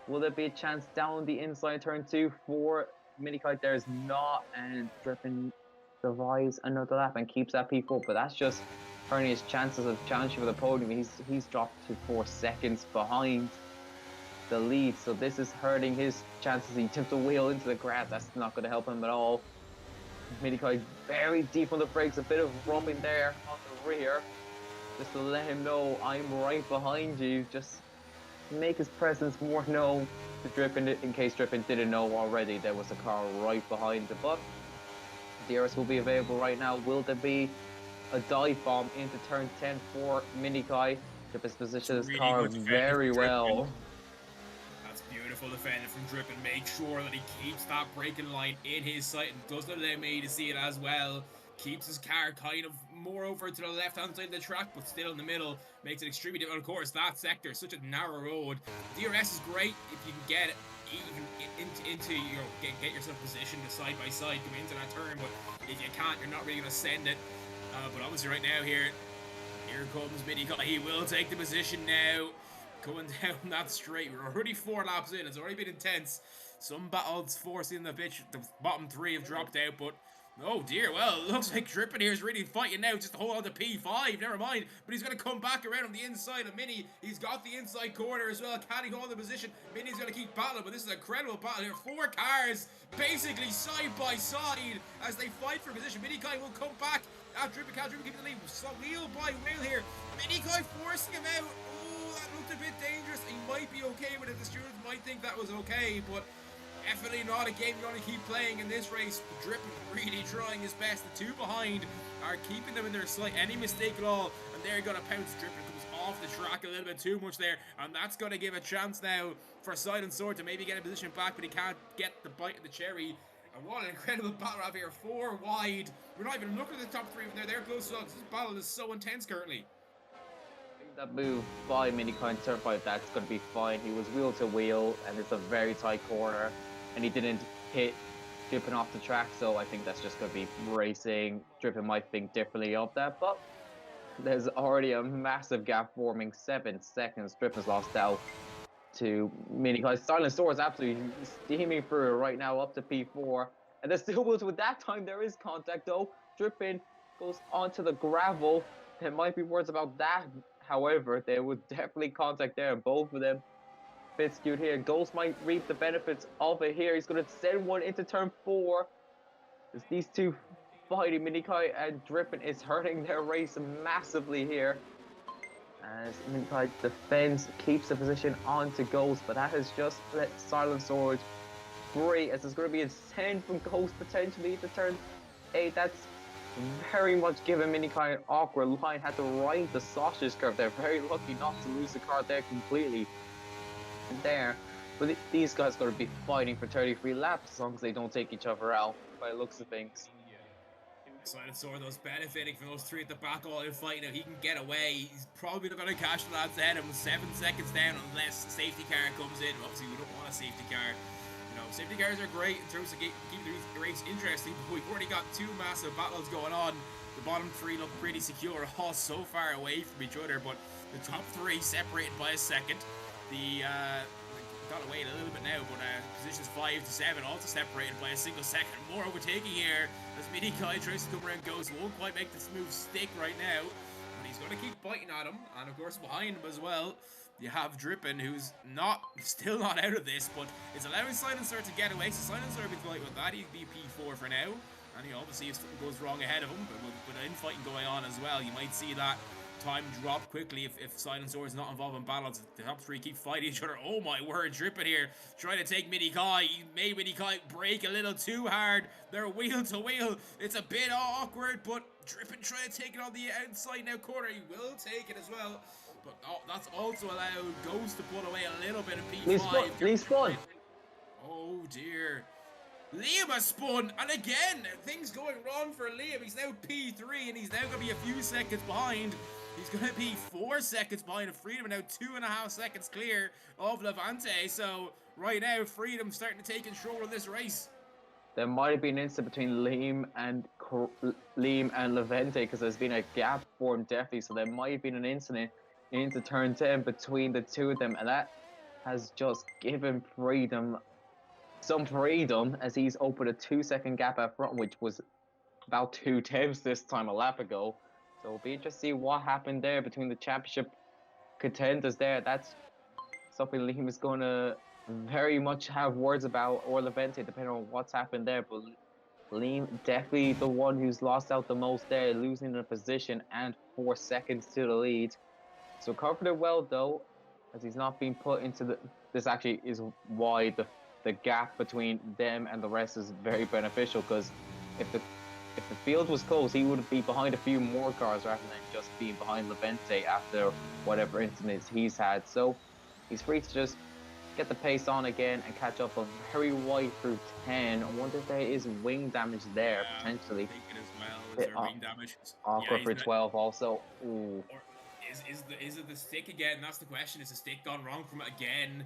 Will there be a chance down the inside turn 2 for Minikite? There's not, and Drippin survives another lap and keeps that P4, but that's just hurting his chances of challenging for the podium. He's dropped to 4 seconds behind the lead, so this is hurting his chances. He tipped the wheel into the grass. That's not going to help him at all. Minikite very deep on the brakes, a bit of rubbing there on the rear, just to let him know I'm right behind you. Just make his presence more known to Drippin, in case Drippin didn't know already there was a car right behind the but DRS will be available right now. Will there be a dive bomb into turn 10 for Minikai? Drippin's positions his car very well. That's beautiful defending from Drippin. Make sure that he keeps that braking line in his sight and doesn't allow me to see it as well. Keeps his car kind of more over to the left-hand side of the track, but still in the middle. Makes it extremely difficult. Of course, that sector is such a narrow road. DRS is great if you can get it even into get yourself positioned side by side, come into that turn. But if you can't, you're not really going to send it. But obviously right now here, Here comes Minikai. He will take the position now. Going down that straight. We're already 4 laps in. It's already been intense. Some battles forcing the bitch. The bottom 3 have dropped out, but oh dear. Well, it looks like Drippin here is really fighting now just to hold on to P5. Never mind. But he's going to come back around on the inside of Mini. He's got the inside corner as well. Can he hold the position? Mini's going to keep battling, but this is an incredible battle here. 4 cars basically side by side as they fight for position. Minikai will come back. Drippin keeping the lead. Wheel by wheel here. Minikai forcing him out. That looked a bit dangerous. He might be okay with it. The students might think that was okay, but definitely not a game you want to keep playing in this race. Drippin really trying his best. The 2 behind are keeping them in their sight. Any mistake at all, and they're going to pounce. Drippin comes off the track a little bit too much there, and that's going to give a chance now for Silent Sword to maybe get a position back, but he can't get the bite of the cherry. And what an incredible battle out here. 4 wide. We're not even looking at the top 3 from there. They're close up. This battle is so intense currently. That move by Minikai in turn 5, that's going to be fine. He was wheel to wheel, and it's a very tight corner, and he didn't hit Drippin off the track, so I think that's just going to be racing. Drippin might think differently of that, but there's already a massive gap forming. 7 seconds. Drippin's lost out to Minikai. Silent Sword is absolutely steaming through right now up to P4, and there's still with that time there is contact though. Drippin goes onto the gravel. There might be words about that. However, there was definitely contact there, and both of them bit skewed here. Ghost might reap the benefits of it here. He's going to send one into turn 4. As these 2 fighting, Minikai and Drippin is hurting their race massively here. As Minikai defends, keeps the position onto Ghost, but that has just let Silent Sword free, as it's going to be a send from Ghost potentially to turn 8. That's very much given Minikai an awkward line. Had to ride the sausage curve there. Very lucky not to lose the car there completely. There, but these guys are going to be fighting for 33 laps as long as they don't take each other out by the looks of things. Silent Sword, those benefiting from those 3 at the back all in fight. Now he can get away. He's probably not going to catch the lads ahead of him. 7 seconds down unless the safety car comes in. Obviously, we don't want a safety car. You know, safety cars are great in terms of keeping the race interesting, but we've already got 2 massive battles going on. The bottom 3 look pretty secure, all so far away from each other, but the top 3 separated by a second. The got away a little bit now, but positions 5 to 7 also separated by a single second. More overtaking here as Minikai tries to come around Ghost. Won't quite make this move stick right now, but he's going to keep biting at him, and of course behind him as well you have Drippin, who's still not out of this, but is allowing Silencer to get away. So Silencer will be fighting with that. He'd be P4 for now, and you obviously if something goes wrong ahead of him, but with infighting going on as well, you might see that time drop quickly if Silencer is not involved in battles. The top 3 keep fighting each other. Oh my word, Drippin here trying to take Minikai. He made Minikai break a little too hard. They're wheel to wheel. It's a bit awkward, but Drippin trying to take it on the outside now corner. He will take it as well, but that's also allowed Ghost to pull away a little bit of P5. Please spun. Oh dear. Liam has spun, and again, things going wrong for Liam. He's now P3, and he's now going to be a few seconds behind. He's going to be 4 seconds behind of Freedom, and now 2.5 seconds clear of Levante. So right now, Freedom starting to take control of this race. There might have been an incident between Liam and Levante, because there's been a gap formed definitely. So there might have been an incident into turn 10 between the 2 of them, and that has just given Freedom some freedom, as he's opened a 2-second gap up front, which was about 2 tenths this time a lap ago. So it'll be interesting to see what happened there between the championship contenders there. That's something Liam is going to very much have words about, or Levante, depending on what's happened there. But Liam definitely the one who's lost out the most there, losing the position and 4 seconds to the lead. So covered it well though, as he's not being put into the... This actually is why the gap between them and the rest is very beneficial, because if the field was close, he would be behind a few more cars rather than just being behind Levante after whatever incidents he's had. So he's free to just get the pace on again and catch up a very wide through 10. I wonder if there is wing damage there, potentially. I think it as well. Is there wing damage? Awkward for 12 also. Ooh. Or is it the stick again? That's the question. Is the stick gone wrong from it again?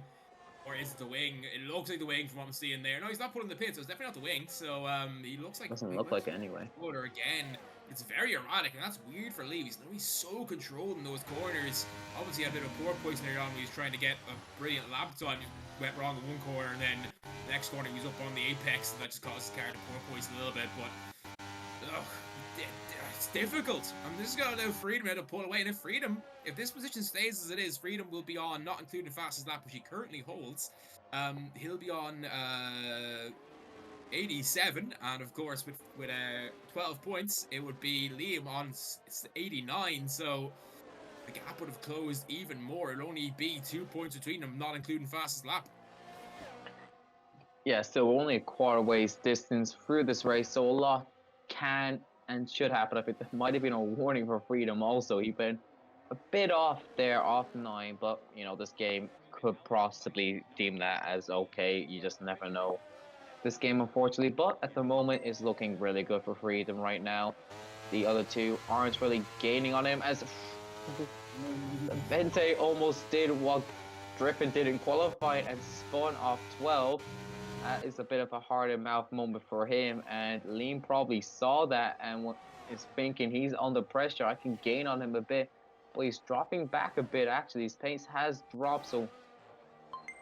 Or is it the wing? It looks like the wing from what I'm seeing there. No, he's not putting the pin, so it's definitely not the wing. So he looks like... Doesn't look like it anyway. Or again. it's very erratic, and that's weird for Lee. He's so controlled in those corners. Obviously, he had a bit of poor poison earlier on when he was trying to get a brilliant lap time. He went wrong in one corner, and then the next corner he was up on the apex, and that just caused his car to poor poison a little bit. But it's difficult. This is going to allow Freedom to pull away, and if this position stays as it is, Freedom will be on, not including fastest lap, which he currently holds. He'll be on 87, and of course with 12 points, it would be Liam on 89. So the gap would have closed even more. It'll only be 2 points between them, not including fastest lap. Yeah, still only a quarter ways distance through this race, so a lot can and should happen. I think there might have been a warning for Freedom also. He's been a bit off there, off 9, but this game could possibly deem that as okay. You just never know. This game, unfortunately, but at the moment is looking really good for Freedom right now. The other two aren't really gaining on him, as Vente almost did what Drippin didn't qualify and spun off 12. That is a bit of a heart-and-mouth moment for him, and Liam probably saw that and is thinking he's under pressure. I can gain on him a bit, but he's dropping back a bit. Actually, his pace has dropped, so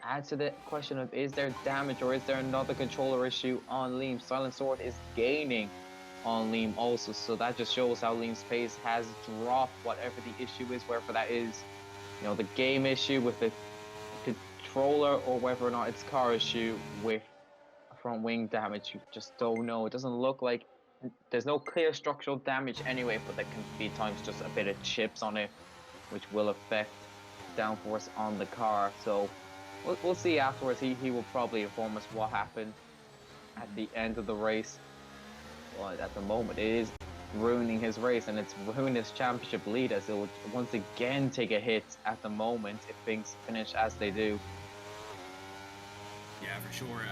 add to the question of is there damage or is there another controller issue on Liam. Silent Sword is gaining on Liam also, so that just shows how Liam's pace has dropped, whatever the issue is, whether that is the game issue with the controller or whether or not it's car issue with front wing damage. You just don't know. It doesn't look like there's no clear structural damage anyway, but there can be times just a bit of chips on it, which will affect downforce on the car. So we'll see afterwards. He will probably inform us what happened at the end of the race. But at the moment, it is ruining his race, and it's ruining his championship lead, as it will once again take a hit at the moment if things finish as they do. Yeah, for sure.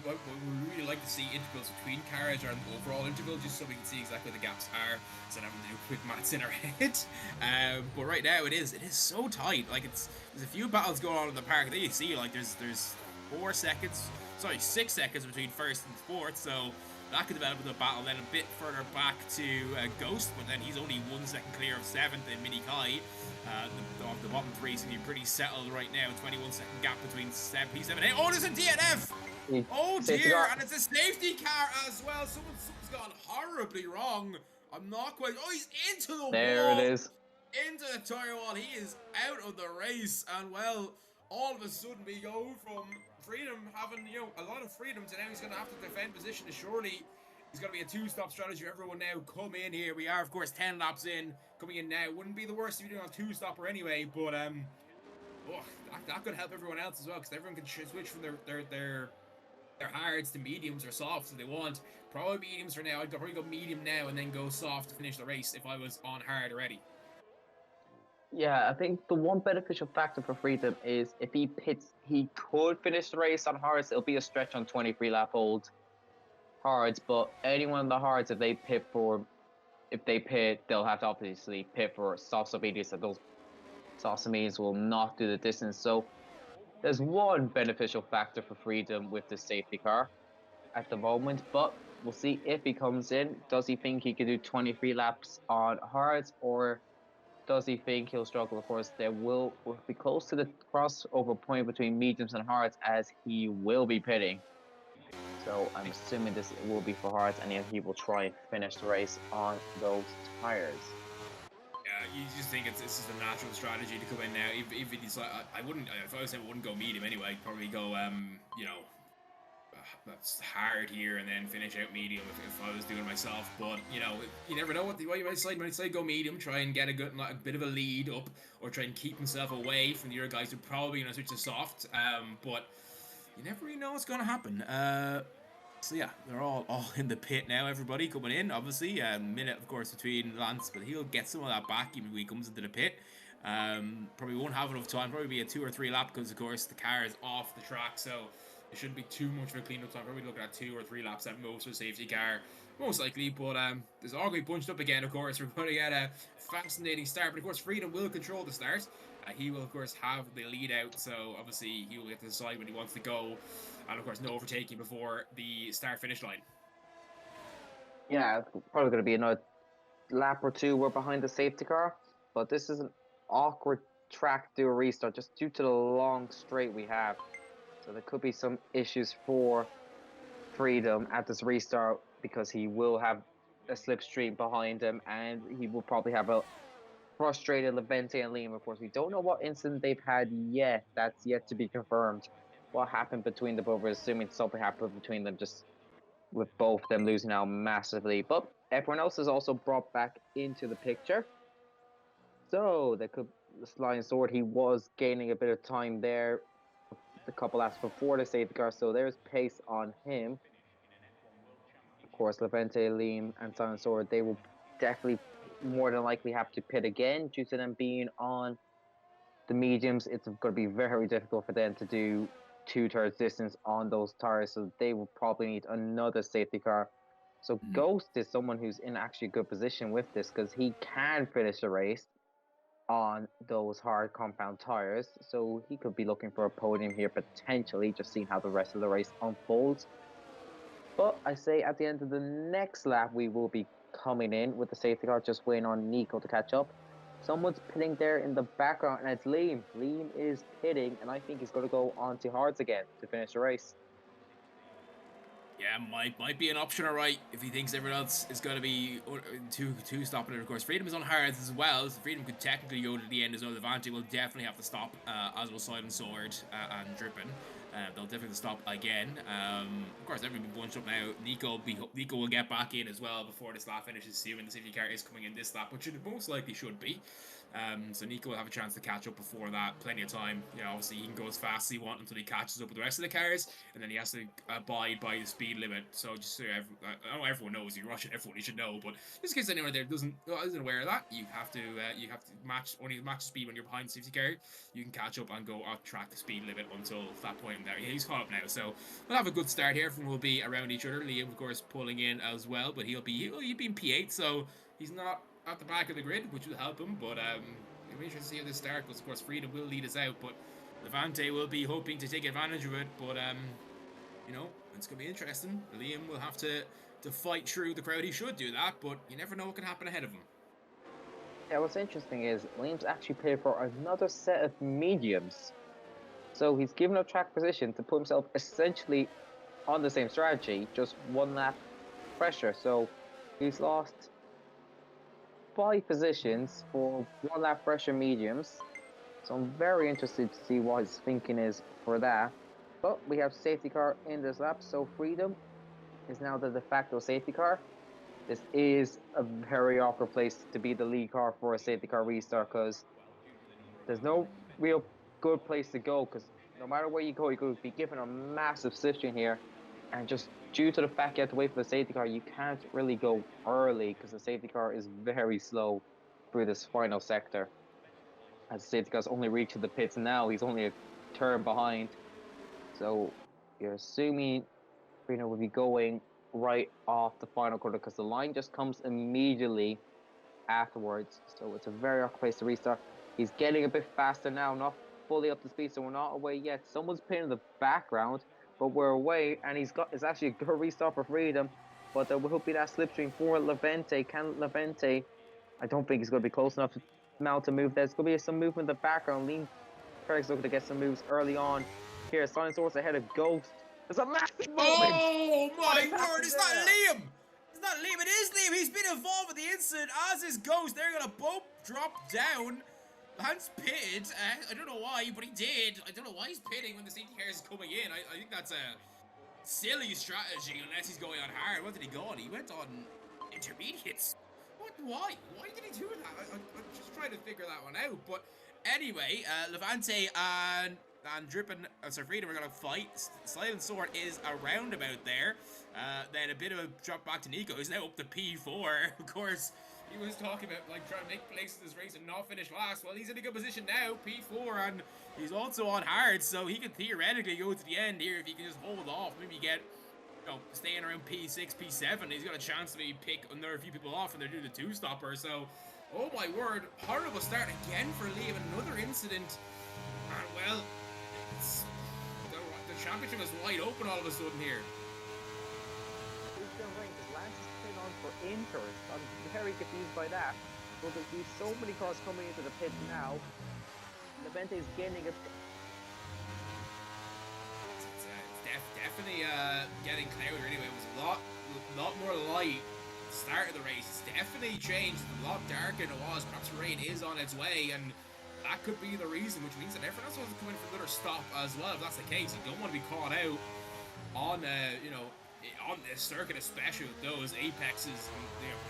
We really like to see intervals between carriage or an overall interval, just so we can see exactly what the gaps are, instead of having to do quick maths in our head. But right now it is so tight. Like there's a few battles going on in the park. There you see, like there's 6 seconds between first and fourth. So that could develop into a battle. Then a bit further back to Ghost, but then he's only 1 second clear of 7th in Mini Kai. The bottom 3 seem to be pretty settled right now. 21-second gap between P7 and 8. Oh, there's a DNF! Oh dear, and it's a safety car as well. Something's gone horribly wrong. I'm not quite. Oh, he's into the wall. There it is. Into the tire wall. He is out of the race, and well, all of a sudden we go from Freedom having a lot of freedom to now he's going to have to defend position. Surely he's going to be a 2-stop strategy for everyone now. Come in here. We are, of course, 10 laps in. Coming in now. Wouldn't be the worst if you're doing a 2-stopper anyway, but that could help everyone else as well, because everyone can switch from their hards to mediums or softs if they want. Probably mediums for now. I'd probably go medium now and then go soft to finish the race if I was on hard already. Yeah, I think the one beneficial factor for Freedom is if he pits, he could finish the race on hards. It'll be a stretch on 23 lap old hards, but anyone on the hards, if they pit, they'll have to obviously pit for soft submediums, and those soft submediums will not do the distance. So there's one beneficial factor for Freedom with the safety car at the moment, but we'll see if he comes in. Does he think he can do 23 laps on hards, or does he think he'll struggle? Of course, we'll be close to the crossover point between mediums and hards, as he will be pitting. So I'm assuming this will be for hards, and he will try and finish the race on those tires. You just think it's just a natural strategy to come in now. If he decide, I wouldn't. If I was him, I wouldn't go medium anyway. I'd probably go that's hard here and then finish out medium if I was doing it myself. But you never know what you might decide. You might say go medium, try and get a bit of a lead up, or try and keep himself away from the other guys who are probably going to switch to soft. But you never really know what's going to happen. So yeah, they're all in the pit now. Everybody coming in, obviously. Minute, of course, between Lance, but he'll get some of that back even when he comes into the pit. Probably won't have enough time. Probably be a 2 or 3 lap, because of course the car is off the track, so it shouldn't be too much of a cleanup time. Probably looking at 2 or 3 laps at most for a safety car, most likely. But there's all going to be bunched up again. Of course, we're going to get a fascinating start. But of course, Freedom will control the start. He will, of course, have the lead out, so obviously he will get to decide when he wants to go. And of course, no overtaking before the start-finish line. Yeah, it's probably going to be another lap or two were behind the safety car, but this is an awkward track to do a restart just due to the long straight we have. So there could be some issues for Freedom at this restart because he will have a slipstream behind him and he will probably have a frustrated Levente and Liam. Of course, we don't know what incident they've had yet. That's yet to be confirmed. What happened between the both? We're assuming something happened between them, just with both of them losing out massively. But everyone else is also brought back into the picture. So they could Lion Sword. He was gaining a bit of time there. The couple laps before the safety car, so there's pace on him. Of course, Levente, Liam, and Silent Sword, they will definitely more than likely have to pit again due to them being on the mediums. It's going to be very difficult for them to do 2/3 distance on those tires, so they will probably need another safety car. So Ghost is someone who's in actually a good position with this because he can finish the race on those hard compound tires, so he could be looking for a podium here potentially, just seeing how the rest of the race unfolds. But I say at the end of the next lap, we will be coming in with the safety car, just waiting on Nico to catch up. Someone's pitting there in the background, and it's Liam. Liam is pitting, and I think he's going to go on to hards again to finish the race. Yeah, might be an option, alright, if he thinks everyone else is going to be two stopping it. Of course, Freedom is on hards as well, so Freedom could technically go to the end as well. Levante will definitely have to stop, as will Silent Sword and Drippin. They'll definitely have to stop again. Of course, everyone will be bunched up now. Nico will get back in as well before this lap finishes, assuming the safety car is coming in this lap, which it most likely should be. So Nico will have a chance to catch up before that. Plenty of time. You know, obviously he can go as fast as he wants until he catches up with the rest of the cars, and then he has to abide by the speed limit. So just so I know everyone knows, you're rushing everyone, you should know, but just in case anyone there isn't aware of that, you have to match the speed when you're behind the safety car. You can catch up and go off track the speed limit until that point. There, he's caught up now, so we'll have a good start here. Everyone will be around each other. Liam, of course, pulling in as well, but he'll be in P8, so he's not at the back of the grid, which will help him, but it'll be interesting to see how this start goes. Of course, Freedom will lead us out, but Levante will be hoping to take advantage of it, but you know, it's going to be interesting. Liam will have to fight through the crowd. He should do that, but you never know what can happen ahead of him. Yeah, what's interesting is Liam's actually paid for another set of mediums, so he's given up track position to put himself essentially on the same strategy, just one lap pressure. So he's lost 5 positions for one lap pressure mediums. So I'm very interested to see what his thinking is for that. But we have safety car in this lap, so Freedom is now the de facto safety car. This is a very awkward place to be the lead car for a safety car restart because there's no real good place to go because no matter where you go, you could be given a massive slipstream here. And just due to the fact you have to wait for the safety car, you can't really go early because the safety car is very slow through this final sector. As the safety car's only reaching the pits now, he's only a turn behind. So you're assuming Freedom will be going right off the final quarter because the line just comes immediately afterwards. So it's a very awkward place to restart. He's getting a bit faster now, not fully up to speed, so we're not away yet. Someone's pitting in the background, but we're away, and it's actually a good restart for Freedom, but there will be that slipstream for Levente. Can Levente, I don't think he's going to be close enough to mount a move. There's going to be some movement in the background. Liam Craig's looking to get some moves early on. Here, Silent Source ahead of Ghost. There's a massive moment! Oh my word, it's not Liam! It's not Liam, it is Liam! He's been involved with the incident, as is Ghost. They're gonna both drop down. Lance pitted. I don't know why, but he did. I don't know why he's pitting when the safety car is coming in. I think that's a silly strategy unless he's going on hard. What did he go on? He went on intermediates. What? Why? Why did he do that? I'm just trying to figure that one out. But anyway, Levante and Drippin, Freedom are going to fight. Silent Sword is around about there. Then a bit of a drop back to Nico. He's now up to P4. Of course, he was talking about like trying to make places in this race and not finish last. Well, he's in a good position now, P4, and he's also on hard, so he could theoretically go to the end here if he can just hold off. Maybe get, you know, staying around P6, P7. He's got a chance to maybe pick another few people off and they're doing the two-stopper. So, oh my word, horrible start again for Liam. Another incident, and well, the championship is wide open all of a sudden here. Lance has been on for for inters. I'm very confused by that. But there's so many cars coming into the pit now. Levente is gaining a... Definitely getting cloudier anyway. It was a lot more light at the start of the race. It's definitely changed. It's a lot darker than it was. Perhaps rain is on its way, and that could be the reason, which means that everyone else wants to come in for another stop as well. If that's the case, you don't want to be caught out on on this circuit, especially with those apexes,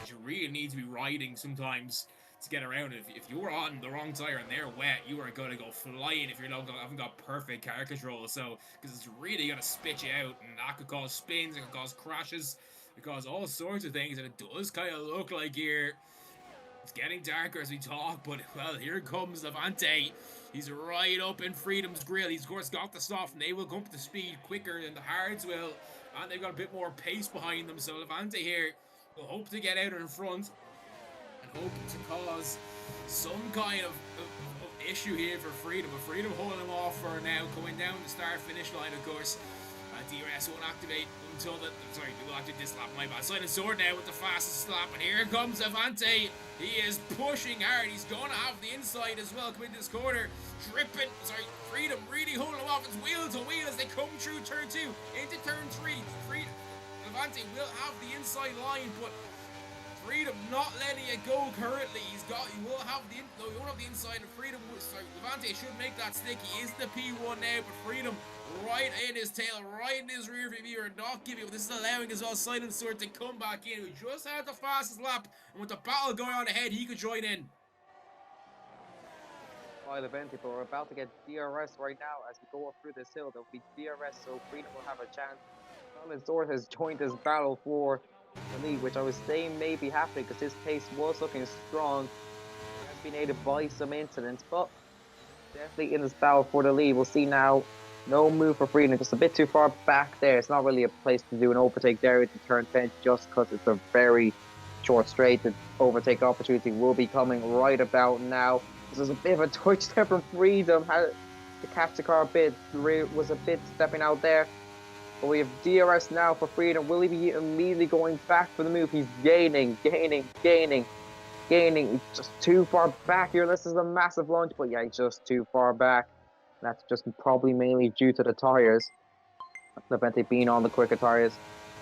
that you really need to be riding sometimes to get around. If you're on the wrong tire and they're wet, you are going to go flying if you haven't got perfect car control. So, because it's really going to spit you out, and that could cause spins, it could cause crashes, it could cause all sorts of things, and it does kind of look like it's getting darker as we talk, but well, here comes Levante. He's right up in Freedom's grill. He's of course got the stuff, and they will come up to speed quicker than the hards will, and they've got a bit more pace behind them. So Levante here will hope to get out in front and hope to cause some kind of issue here for Freedom. But Freedom holding them off for now, coming down the start-finish line, of course. DRS won't activate until they will activate this lap, my bad. Silent Sword now with the fastest lap, and here comes Levante. He is pushing hard. He's going to have the inside as well, coming into this corner. Freedom really holding him off. It's wheel to wheel as they come through turn 2 into turn 3. Levante will have the inside line, but Freedom not letting it go currently. He won't have the inside, and Levante should make that stick. He is the P1 now, but Freedom right in his tail, right in his rear view mirror, not giving up. This is allowing as well Silent Sword to come back in, who just had the fastest lap, and with the battle going on ahead, he could join in. By Levante, but we're about to get DRS right now as we go up through this hill. There'll be DRS, so Freedom will have a chance. Silent Sword has joined this battle for the lead, which I was saying may be happening because his pace was looking strong. Has been aided by some incidents, but definitely in this battle for the lead. We'll see now. No move for Freedom, just a bit too far back there. It's not really a place to do an overtake there into turn 10 just because it's a very short straight. The overtake opportunity will be coming right about now. This is a bit of a twitch there from Freedom. Had to catch the car a bit. Was a bit stepping out there. But we have DRS now for Freedom. Will he be immediately going back for the move? He's gaining. He's just too far back here. This is a massive launch, but yeah, he's just too far back. That's just probably mainly due to the tires. Levante being on the quicker tires.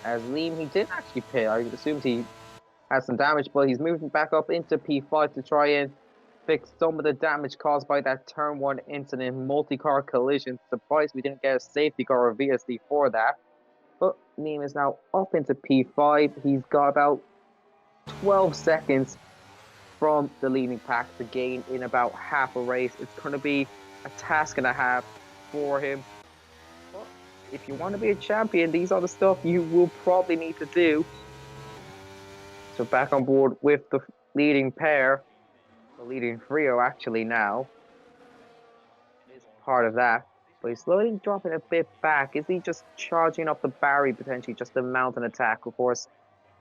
As Liam, he did actually pit. I assumed he had some damage, but he's moving back up into P5 to try and fix some of the damage caused by that turn 1 incident, multi-car collision. Surprised we didn't get a safety car or VSD for that. But Liam is now up into P5. He's got about 12 seconds from the leading pack to gain in about half a race. It's going to be a task and a half for him. But if you want to be a champion, these are the stuff you will probably need to do. So back on board with the leading pair, the leading trio actually now. Is part of that. But he's slowly dropping a bit back. Is he just charging up the Barry potentially just to mount an attack? Of course,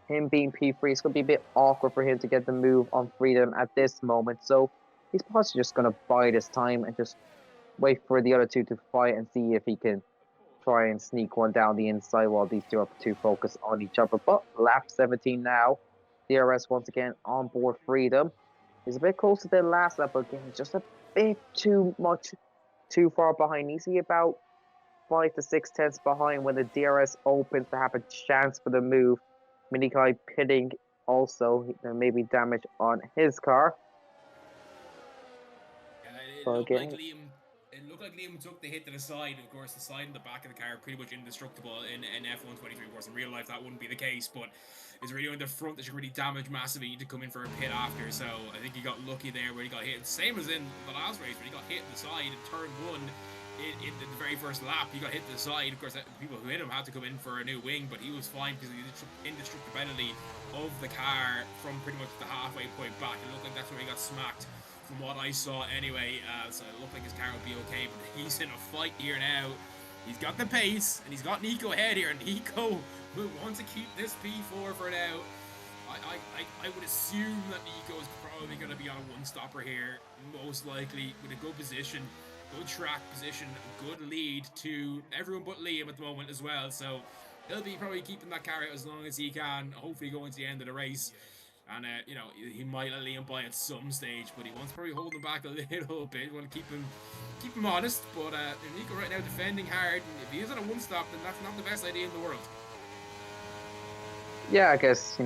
him being P3, it's going to be a bit awkward for him to get the move on Freedom at this moment. So he's possibly just going to bide his time and just wait for the other two to fight and see if he can try and sneak one down the inside while these two are too focused on each other. But lap 17 now. DRS once again on board Freedom. He's a bit closer than last lap, but again, just a bit too far behind. He's about 5 to 6 tenths behind when the DRS opens to have a chance for the move. Minikai pitting also. There may be damage on his car. It looked like Liam took the hit to the side. Of course, the side and the back of the car are pretty much indestructible in F123. Of course, in real life that wouldn't be the case, but it's really on the front that should really damage massively. You need to come in for a pit after. So I think he got lucky there where he got hit. Same as in the last race where he got hit in the side in turn 1. In the very first lap, he got hit to the side. Of course, people who hit him had to come in for a new wing, but he was fine because of the indestructibility of the car from pretty much the halfway point back. It looked like that's where he got smacked, from what I saw anyway. So it looked like his car would be okay, but he's in a fight here now. He's got the pace, and he's got Nico ahead here, and Nico will want to keep this P4 for now. I would assume that Nico is probably going to be on a one-stopper here, most likely, with a good position. Good track position, good lead to everyone but Liam at the moment as well. So he'll be probably keeping that car out as long as he can. Hopefully, going to the end of the race. And you know, he might let Liam by at some stage, but he wants probably holding back a little bit. You want to keep him honest. But Nico right now defending hard. And if he is on a one stop, then that's not the best idea in the world. Yeah, I guess,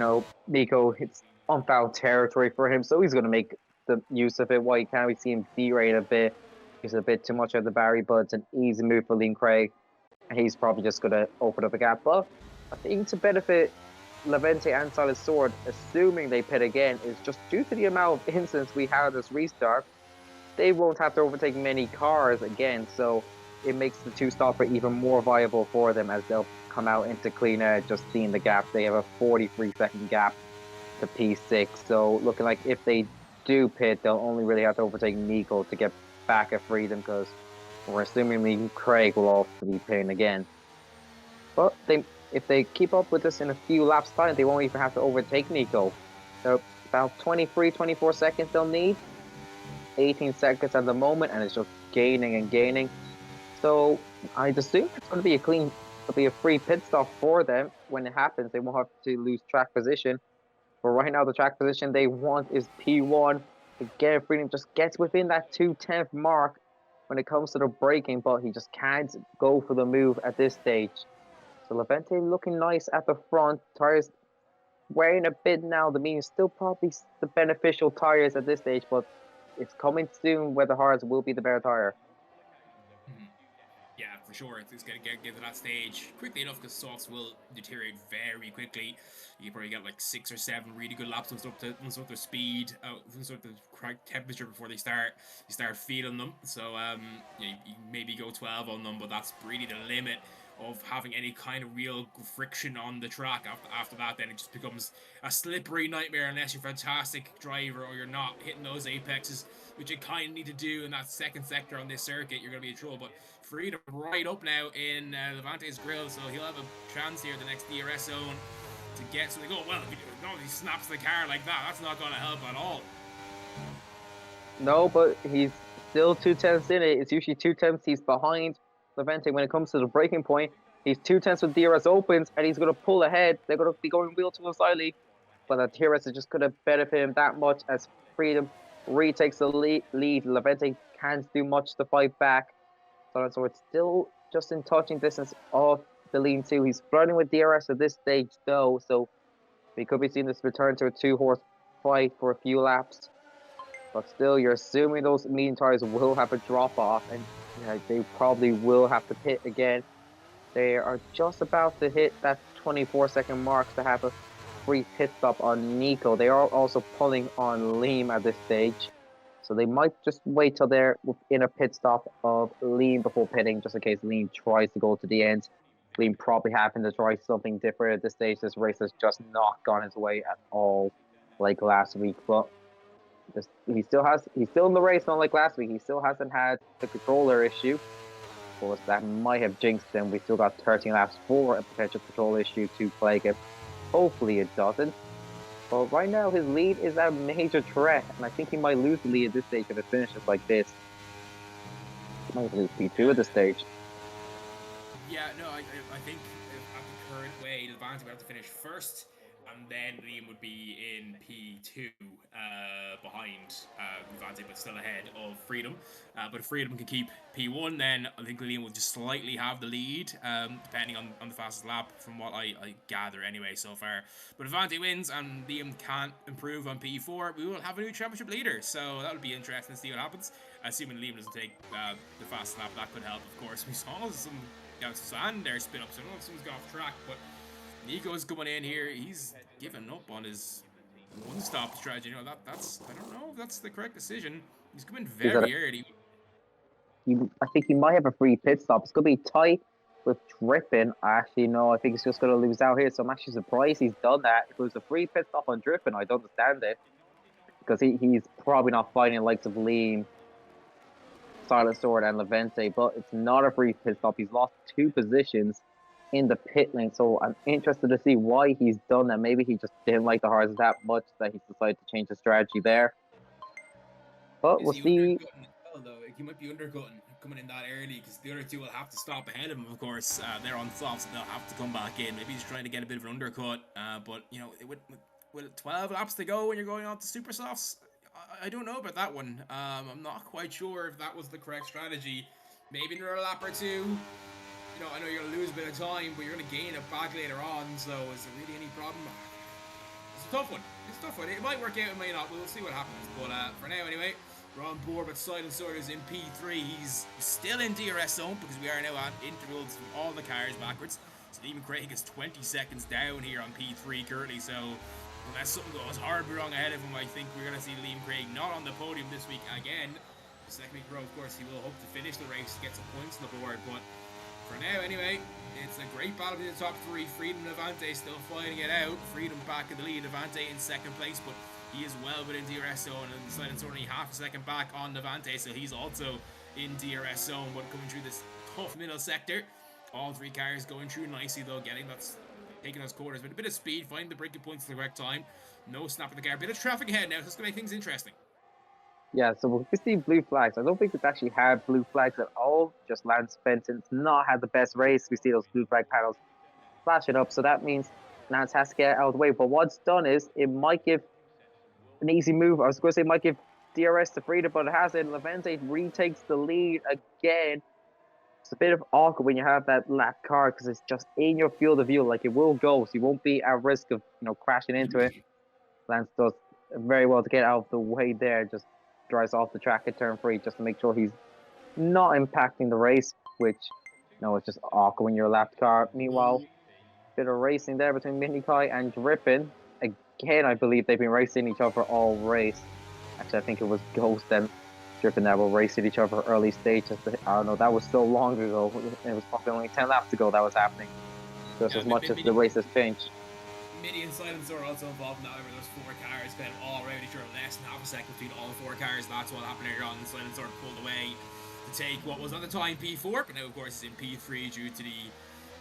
Nico, it's unfound territory for him, so he's going to make the use of it while he can. We see him derate a bit. He's a bit too much of the Barry, but it's an easy move for Liam Craig. And he's probably just going to open up a gap. But I think to benefit Levente and Solid Sword, assuming they pit again, is just due to the amount of incidents we had this restart, they won't have to overtake many cars again. So it makes the two-stopper even more viable for them, as they'll come out into clean air, just seeing the gap. They have a 43-second gap to P6. So looking like if they do pit, they'll only really have to overtake Nico to get back at Freedom, because we're assuming Craig will also be pitting again. But if they keep up with this in a few laps time, they won't even have to overtake Nico. So about 23, 24 seconds they'll need. 18 seconds at the moment, and it's just gaining and gaining. So I'd assume it's going to be it'll be a free pit stop for them when it happens. They won't have to lose track position. But right now, the track position they want is P1. Again, Freedom just gets within that 2/10 mark when it comes to the braking, but he just can't go for the move at this stage. So Levente looking nice at the front. Tires wearing a bit now. The mean still probably the beneficial tires at this stage, but it's coming soon where the hards will be the better tire. Yeah, for sure. It's going to get to that stage quickly enough, because softs will deteriorate very quickly. You probably get like 6 or 7 really good laps once up to speed, once up to correct temperature before they start. You start feeling them. So you maybe go 12 on them, but that's really the limit of having any kind of real friction on the track. After that, then it just becomes a slippery nightmare unless you're a fantastic driver or you're not hitting those apexes, which you kind of need to do in that second sector on this circuit. You're going to be in trouble. But Freedom right up now in Levante's grill, so he'll have a chance here at the next DRS zone to get something. Oh, well, if he snaps the car like that, that's not going to help at all. No, but he's still 2/10 in it. It's usually 2/10 he's behind Levente when it comes to the breaking point. He's 2/10 with DRS opens, and he's going to pull ahead. They're going to be going wheel to wheel slightly, but the DRS is just going to benefit him that much as Freedom retakes the lead. Levente can't do much to fight back. So it's still just in touching distance of the lean 2. He's flirting with DRS at this stage, though, so we could be seeing this return to a 2-horse fight for a few laps. But still, you're assuming those medium tires will have a drop-off, and they probably will have to pit again. They are just about to hit that 24-second mark to have a free pit stop on Nico. They are also pulling on Liam at this stage. So they might just wait till they're in a pit stop of Liam before pitting, just in case Liam tries to go to the end. Liam probably having to try something different at this stage. This race has just not gone his way at all like last week. But he's still in the race, not like last week. He still hasn't had the controller issue. Of course, that might have jinxed him. We still got 13 laps for a potential controller issue to plague him. Hopefully it doesn't. But right now, his lead is a major threat, and I think he might lose the lead at this stage if it finishes like this. He might lose P2 at this stage. Yeah, no, I think at the current way, Levante would have to finish first, and then Liam would be in P2 behind Levante, but still ahead of Freedom. But if Freedom can keep P1, then I think Liam will just slightly have the lead, depending on the fastest lap, from what I gather anyway so far. But if Levante wins and Liam can't improve on P4, we will have a new championship leader, so that'll be interesting to see what happens. Assuming Liam doesn't take the fastest lap, that could help, of course. We saw some and their spin ups. I don't know if someone's got off track, but Nico's coming in here. He's given up on his one-stop strategy. You know, that's I don't know if that's the correct decision. He's coming very early. I think he might have a free pit stop. It's going to be tight with Drippin. Actually, no, I think he's just going to lose out here. So I'm actually surprised he's done that. If it was a free pit stop on Drippin, I don't understand it, because he's probably not fighting the likes of Liam, Silent Sword, and Levente, but it's not a free pit stop. He's lost 2 positions in the pit lane, so I'm interested to see why he's done that. Maybe he just didn't like the hards that much that he's decided to change the strategy there. But we'll see. Well, though, he might be undercutting coming in that early because the other two will have to stop ahead of him. Of course, they're on softs, so they'll have to come back in. Maybe he's trying to get a bit of an undercut, but you know, with 12 laps to go when you're going on to super softs, I don't know about that one. I'm not quite sure if that was the correct strategy. Maybe another lap or two. You know, I know you're going to lose a bit of time, but you're going to gain it back later on, so is there really any problem? It's a tough one. It's a tough one. It might work out, it may not. We'll see what happens. But for now, anyway, we're on board with Silent Sword is in P3. He's still in DRS zone because we are now at intervals from all the cars backwards. So Liam Craig is 20 seconds down here on P3 currently, so unless something goes horribly wrong ahead of him, I think we're going to see Liam Craig not on the podium this week again. The second week in a row, of course, he will hope to finish the race to get some points on the board, but for now, anyway, it's a great battle between the top three. Freedom and Avante still fighting it out. Freedom back in the lead, Avante in second place, but he is well within DRS zone, and Silence only half a second back on Avante, so he's also in DRS zone, but coming through this tough middle sector. All three cars going through nicely, though, taking those corners with a bit of speed, finding the braking points at the correct time. No snap of the car, bit of traffic ahead now, so it's going to make things interesting. Yeah, so we see blue flags. I don't think we've actually had blue flags at all. Just Lance Fenton's not had the best race. We see those blue flag panels flashing up, so that means Lance has to get out of the way. But what's done is it might give an easy move. I was going to say it might give DRS to Freedom, but it hasn't. Levente retakes the lead again. It's a bit of awkward when you have that lap car because it's just in your field of view. Like, it will go, so you won't be at risk of crashing into it. Lance does very well to get out of the way there. Just drives off the track at turn 3 just to make sure he's not impacting the race, which it's just awkward when you're a lapped car. Meanwhile, bit of racing there between Minikai and Drippin. Again, I believe they've been racing each other all race. Actually, I think it was Ghost and Drippin that were racing each other early stages. I don't know, that was so long ago. It was probably only 10 laps ago that was happening. Just as much as the race has changed. Midi and Silencer are also involved now. There's 4 cars kind of all around each other, less than half a second between all 4 cars. That's what happened earlier on. Silencer pulled away to take what was at the time P4, but now of course it's in P3 due to the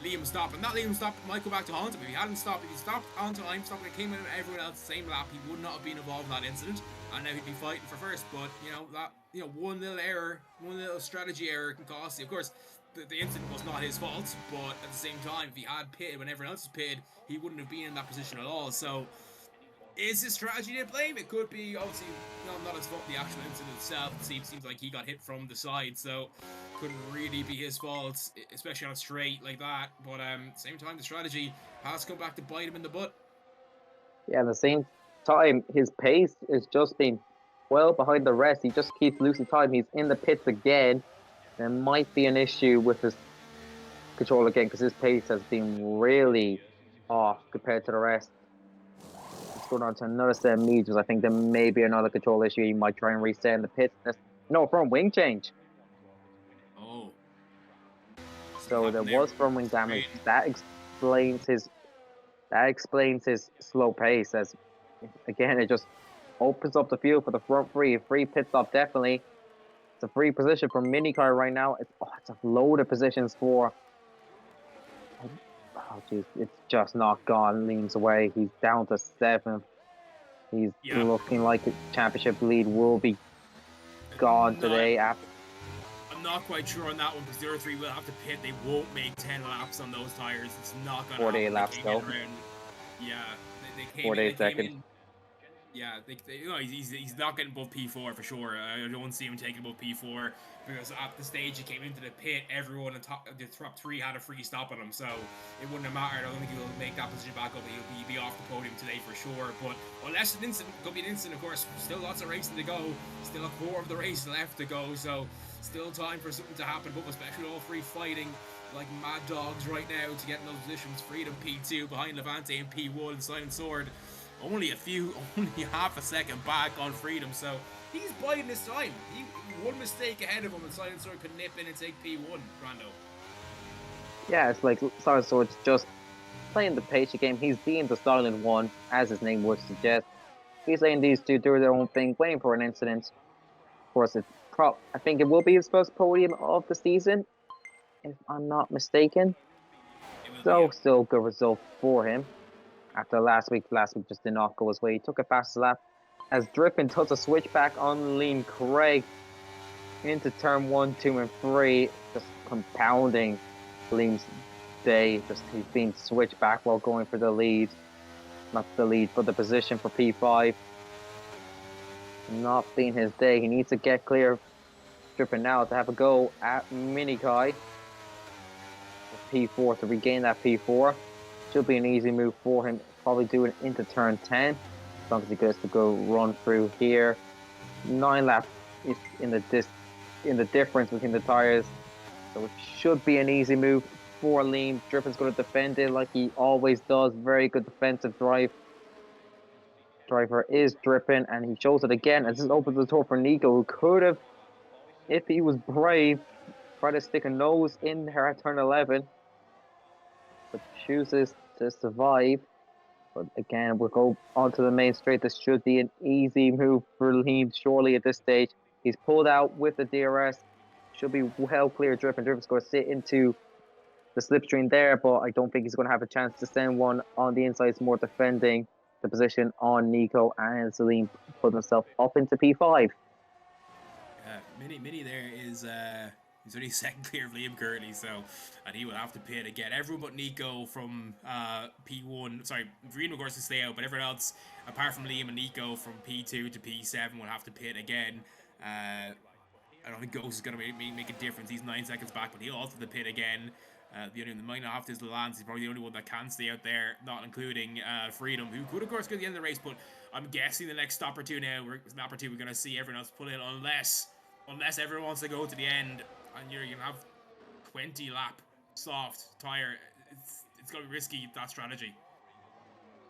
Liam stop. And that Liam stop might go back to haunt him. If he hadn't stopped, if he stopped on time, stopped when it came in with everyone else the same lap, he would not have been involved in that incident, and now he'd be fighting for first. But one little error, one little strategy error can cost you. Of course, the incident was not his fault, but at the same time, if he had pitted when everyone else was pitted, he wouldn't have been in that position at all. So, is his strategy to blame? It could be, obviously, not his fault, the actual incident itself. It seems like he got hit from the side, so couldn't really be his fault, especially on a straight like that. But at the same time, the strategy has come back to bite him in the butt. Yeah, at the same time, his pace is just being well behind the rest. He just keeps losing time. He's in the pits again. There might be an issue with his control again because his pace has been really off compared to the rest. Let's go on to another set of mediums. I think there may be another control issue. He might try and reset in the pits. No, front wing change. Oh. So there was front wing damage. That explains his slow pace. As again, it just opens up the field for the front three. A free pit stop, definitely. It's a free position for Minicar right now. It's a load of positions for. Oh, jeez, it's just not gone. Leans away. He's down to 7th. He's looking like his championship lead will be gone today. I'm not quite sure on that one because the other 3 will have to pit. They won't make 10 laps on those tires. It's not going to 48 laps though. Yeah, they came 48 seconds. Yeah, he's not getting above P4 for sure. I don't see him taking above P4 because at the stage he came into the pit, everyone in the top 3 had a free stop on him, so it wouldn't have mattered. I don't think he'll make that position back up. He'll be off the podium today for sure. But unless an incident, could be an incident, of course. Still lots of racing to go. Still a quarter of the race left to go, so still time for something to happen. But especially all 3 fighting like mad dogs right now to get in those positions. Freedom P2 behind Levante and P1. Silent Sword only half a second back on Freedom, so he's biding his time. He one mistake ahead of him, and Silent Sword could nip in and take P1, Brando. Yeah, it's like Silent Sword's just playing the pace game. He's being the silent one, as his name would suggest. He's letting these two do their own thing, waiting for an incident. Of course, I think it will be his first podium of the season, if I'm not mistaken. So, still good result for him. After last week just did not go his way. He took a fast lap as Drippin does a switchback on Liam Craig. into turn 1, 2, and 3, just compounding Liam's day. Just he's being switched back while going for the lead. Not the lead, but the position for P5. Not being his day. He needs to get clear. Dripping now to have a go at Minikai. P4 to regain that P4. Should be an easy move for him. Probably do it into turn 10. As long as he gets to go run through here. 9 laps is in the difference between the tires. So it should be an easy move for Liam. Drippin's going to defend it like he always does. Very good defensive driver is Drippin, and he shows it again. And this opens the door for Nico, who could have, if he was brave, try to stick a nose in her at turn 11, but chooses to survive. But again, we'll go onto the main straight. This should be an easy move for Liam, surely at this stage. He's pulled out with the DRS. Should be well clear. Drippin. Drippin's going to sit into the slipstream there, but I don't think he's going to have a chance to send one on the inside. It's more defending the position on Nico, and Salim put himself up into P5. Mini there is he's only second clear of Liam currently, so and he will have to pit again. Everyone but Nico from P1, sorry, Vreen of course to stay out, but everyone else apart from Liam and Nico from P2 to P7 will have to pit again. I don't think Ghost is going to make a difference. He's 9 seconds back, but he'll also have to pit again. The only one that might not have to is Lance. He's probably the only one that can stay out there, not including Freedom, who could, of course, go to the end of the race, but I'm guessing the next stop or two now, we're going to see everyone else pull in, unless everyone wants to go to the end, and you're going to have 20 lap soft tire. It's going to be risky, that strategy.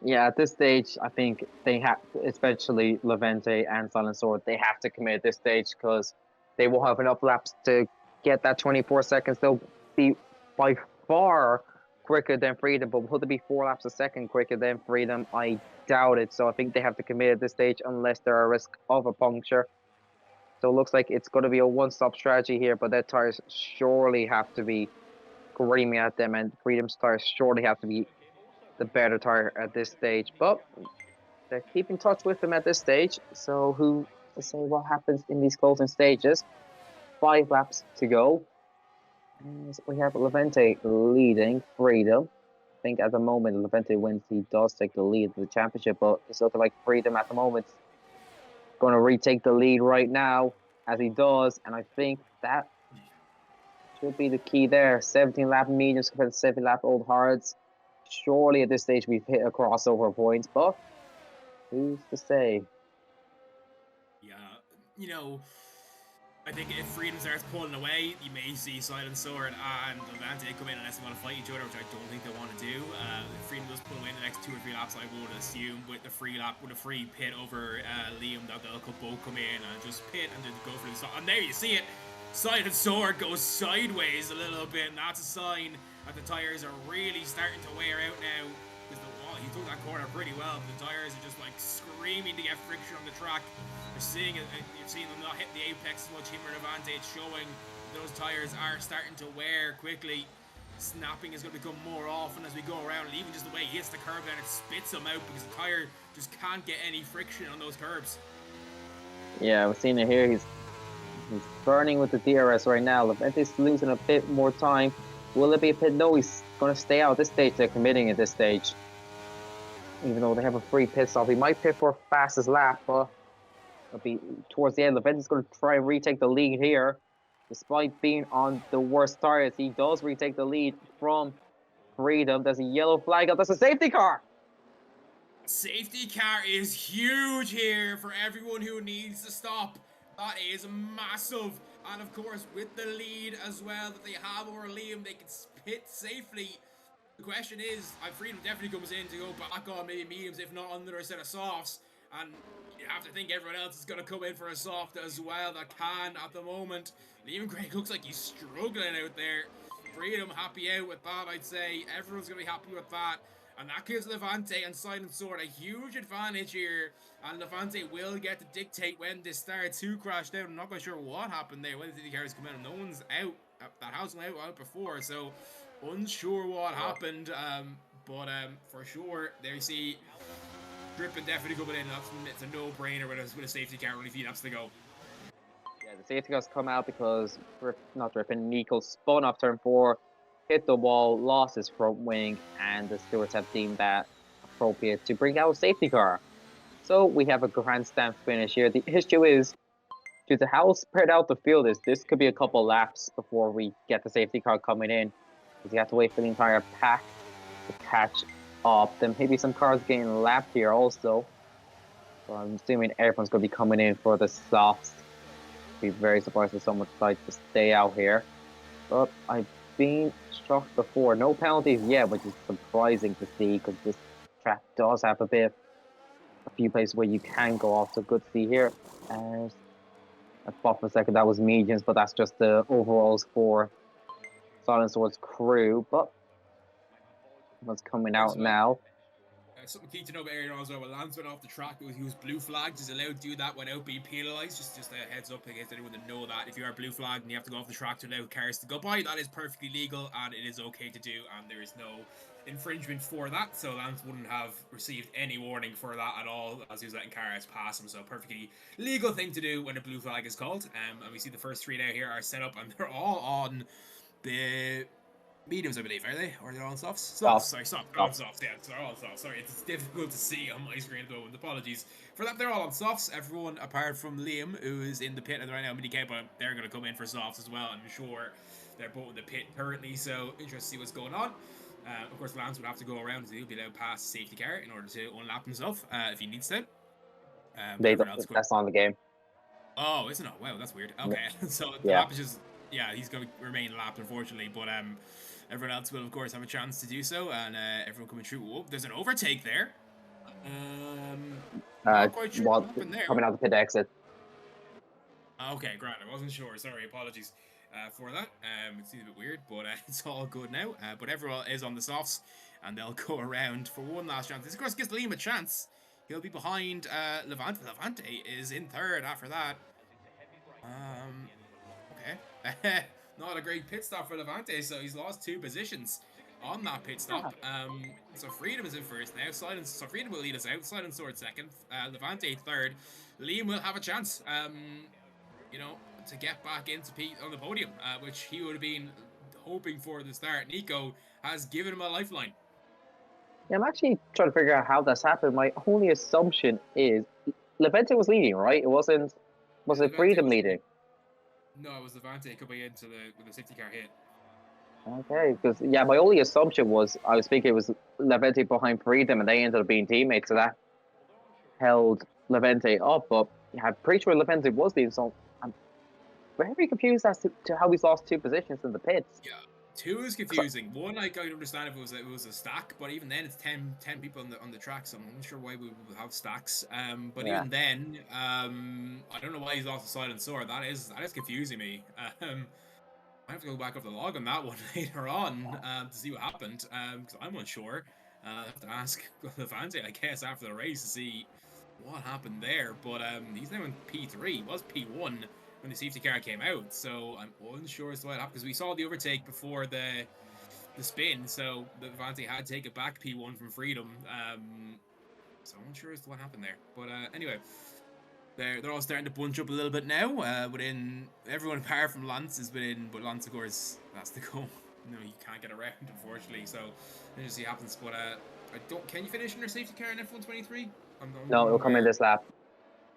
Yeah, at this stage, I think they have, especially Levente and Silent Sword, they have to commit at this stage because they will have enough laps to get that 24 seconds. They'll be by far quicker than Freedom, but will they be 4 laps a second quicker than Freedom? I doubt it. So I think they have to commit at this stage unless there are a risk of a puncture. So it looks like it's going to be a one-stop strategy here, but their tires surely have to be screaming at them, and Freedom's tires surely have to be the better tire at this stage. But they're keeping touch with them at this stage. So who to say what happens in these closing stages? 5 laps to go. And we have Levente leading Freedom. I think at the moment Levente wins, he does take the lead of the championship, but it's looking like Freedom at the moment going to retake the lead right now as he does, and I think that should be the key there. 17 lap mediums compared to 7 lap old hards. Surely at this stage we've hit a crossover point, but who's to say? Yeah, you know, I think if Freedom starts pulling away, you may see Silent Sword and Levante come in unless they want to fight each other, which I don't think they want to do. If Freedom does pull away in the next 2 or 3 laps, I would assume with the free pit over Liam that they'll both come in and just pit and just go for the stop. And there you see it. Silent Sword goes sideways a little bit, and that's a sign that the tires are really starting to wear out now. Because he took that corner pretty well, but the tires are just like screaming to get friction on the track. You're seeing them not hit the apex as much. Him or Levante, it's showing those tires are starting to wear quickly. Snapping is going to become more often as we go around, and even just the way he hits the curb and it spits him out because the tire just can't get any friction on those curbs. Yeah, we're seeing it here. He's burning with the DRS right now. Levente's losing a bit more time. Will it be a pit? No, he's going to stay out at this stage. They're committing at this stage. Even though they have a free pit stop, he might pit for fastest lap, but it'll be towards the end. Levente's going to try and retake the lead here. Despite being on the worst tires, he does retake the lead from Freedom. There's a yellow flag up. That's a safety car. Safety car is huge here for everyone who needs to stop. That is massive. And of course, with the lead as well that they have over Liam, they can pit safely. The question is, Freedom definitely comes in to go back on maybe mediums, if not under a set of softs. And you have to think everyone else is going to come in for a soft as well that can at the moment. Liam Craig looks like he's struggling out there. Freedom happy out with that, I'd say. Everyone's going to be happy with that. And that gives Levante and Silent Sword a huge advantage here. And Levante will get to dictate when this starts. Who crashed out? I'm not quite sure what happened there. When did the cars come out? No one's out. That house went out before. So unsure what happened. But for sure, there you see Drippin definitely coming in. It's a no-brainer with a safety car. Only 3 laps to go. Yeah, Yeah, the safety cars come out because Nico spun off turn 4, hit the wall, lost his front wing, and the stewards have deemed that appropriate to bring out a safety car. So we have a grandstand finish here. The issue is, due to how spread out the field is, this could be a couple laps before we get the safety car coming in, because you have to wait for the entire pack to catch up. Then maybe some cars getting lapped here also. So I'm assuming everyone's going to be coming in for the softs. Be very surprised if someone decides to stay out here. But I've been struck before. No penalties yet, which is surprising to see because this track does have a few places where you can go off. So good to see here. And I thought for a second that was mediums, but that's just the overalls for Silent Sword's crew. But what's coming out now? Something key to know about Aaron as well. When Lance went off the track, he was blue flagged. He's allowed to do that without being penalised. Just a heads up against anyone that know that. If you are blue flagged and you have to go off the track to allow cars to go by, that is perfectly legal and it is okay to do, and there is no infringement for that. So Lance wouldn't have received any warning for that at all as he was letting cars pass him. So perfectly legal thing to do when a blue flag is called. And we see the first 3 now here are set up, and they're all on the mediums, I believe, are they? Or they're all softs? Softs, sorry, softs. They're all softs, yeah, they're all softs. Sorry, it's difficult to see on my screen at the moment. Apologies for that. They're all on softs. Everyone apart from Liam, who is in the pit right now, Mini but they're going to come in for softs as well. I'm sure they're both in the pit currently, so interesting to see what's going on. Of course, Lance would have to go around, so he'll be allowed past safety car in order to unlap himself if he needs to. That's on the game. Oh, isn't it? Wow, that's weird. Okay, so the lap is just, yeah, he's going to remain lapped, unfortunately, but everyone else will, of course, have a chance to do so, and everyone coming through. Whoa, there's an overtake there. Not quite sure what happened there. Coming out the pit exit. Okay, grand. I wasn't sure. Sorry, apologies for that. It seems a bit weird, but it's all good now. But everyone is on the softs, and they'll go around for one last chance. This, of course, gives Liam a chance. He'll be behind Levante. Levante is in third after that. Okay. Not a great pit stop for Levante, so he's lost 2 positions on that pit stop. So Freedom is in first now. So Freedom will lead us out. Silent Sword second. Levante third. Liam will have a chance, you know, to get back into Pete on the podium, which he would have been hoping for at the start. Nico has given him a lifeline. Yeah, I'm actually trying to figure out how that's happened. My only assumption is Levante was leading, right? It wasn't. Was it Freedom leading? No, it was Levante coming into with the safety car hit. Okay, because yeah, my only assumption was I was thinking it was Levante behind Freedom, and they ended up being teammates, so that held Levante up. But yeah, I'm pretty sure Levante was leading, so I'm very confused as to how he's lost 2 positions in the pits. Yeah. 2 is confusing. 1, I can understand if it was a stack, but even then, it's 10 people on the track, so I'm not sure why we would have stacks. But even then, I don't know why he's lost the Silent Sword. That is confusing me. I have to go back up the log on that one later on to see what happened, because I'm unsure. I have to ask Levante, I guess, after the race to see what happened there. But he's now in P3. He was P1 when the safety car came out, so I'm unsure as to what happened, because we saw the overtake before the spin, so Levante had to take it back P1 from Freedom, so I'm unsure as to what happened there. But anyway, they're all starting to bunch up a little bit now. Within everyone apart from Lance is within, but Lance, of course, that's the goal. No, you can't get around, unfortunately, so let's just see what happens. But I don't. Can you finish in your safety car in F123? No, it'll come in this lap.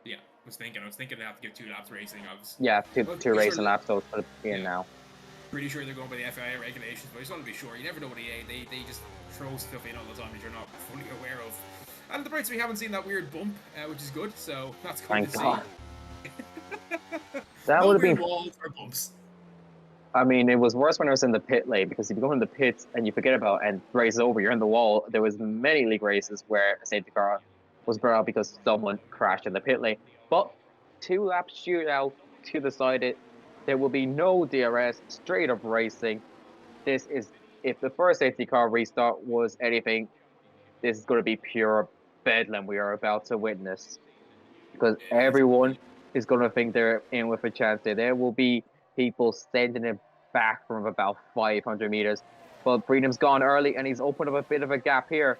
Yeah, I was thinking they have to give 2 laps racing. Yeah, two racing laps, so it's going to be in now. Pretty sure they're going by the FIA regulations, but I just want to be sure. You never know what they just throw stuff in all the time that you're not fully aware of. And the brights, we haven't seen that weird bump, which is good, so that's good to see. That would have been walls or bumps. I mean, it was worse when I was in the pit lane, because if you go in the pits and you forget about and the race is over, you're in the wall. There was many league races where a safety car was brought out because someone crashed in the pit lane. But 2 lap shootout to decide it. There will be no DRS, straight up racing. This is, if the first safety car restart was anything, this is going to be pure bedlam we are about to witness. Because everyone is going to think they're in with a chance there. There will be people sending it back from about 500 meters. But Freedom's gone early, and he's opened up a bit of a gap here.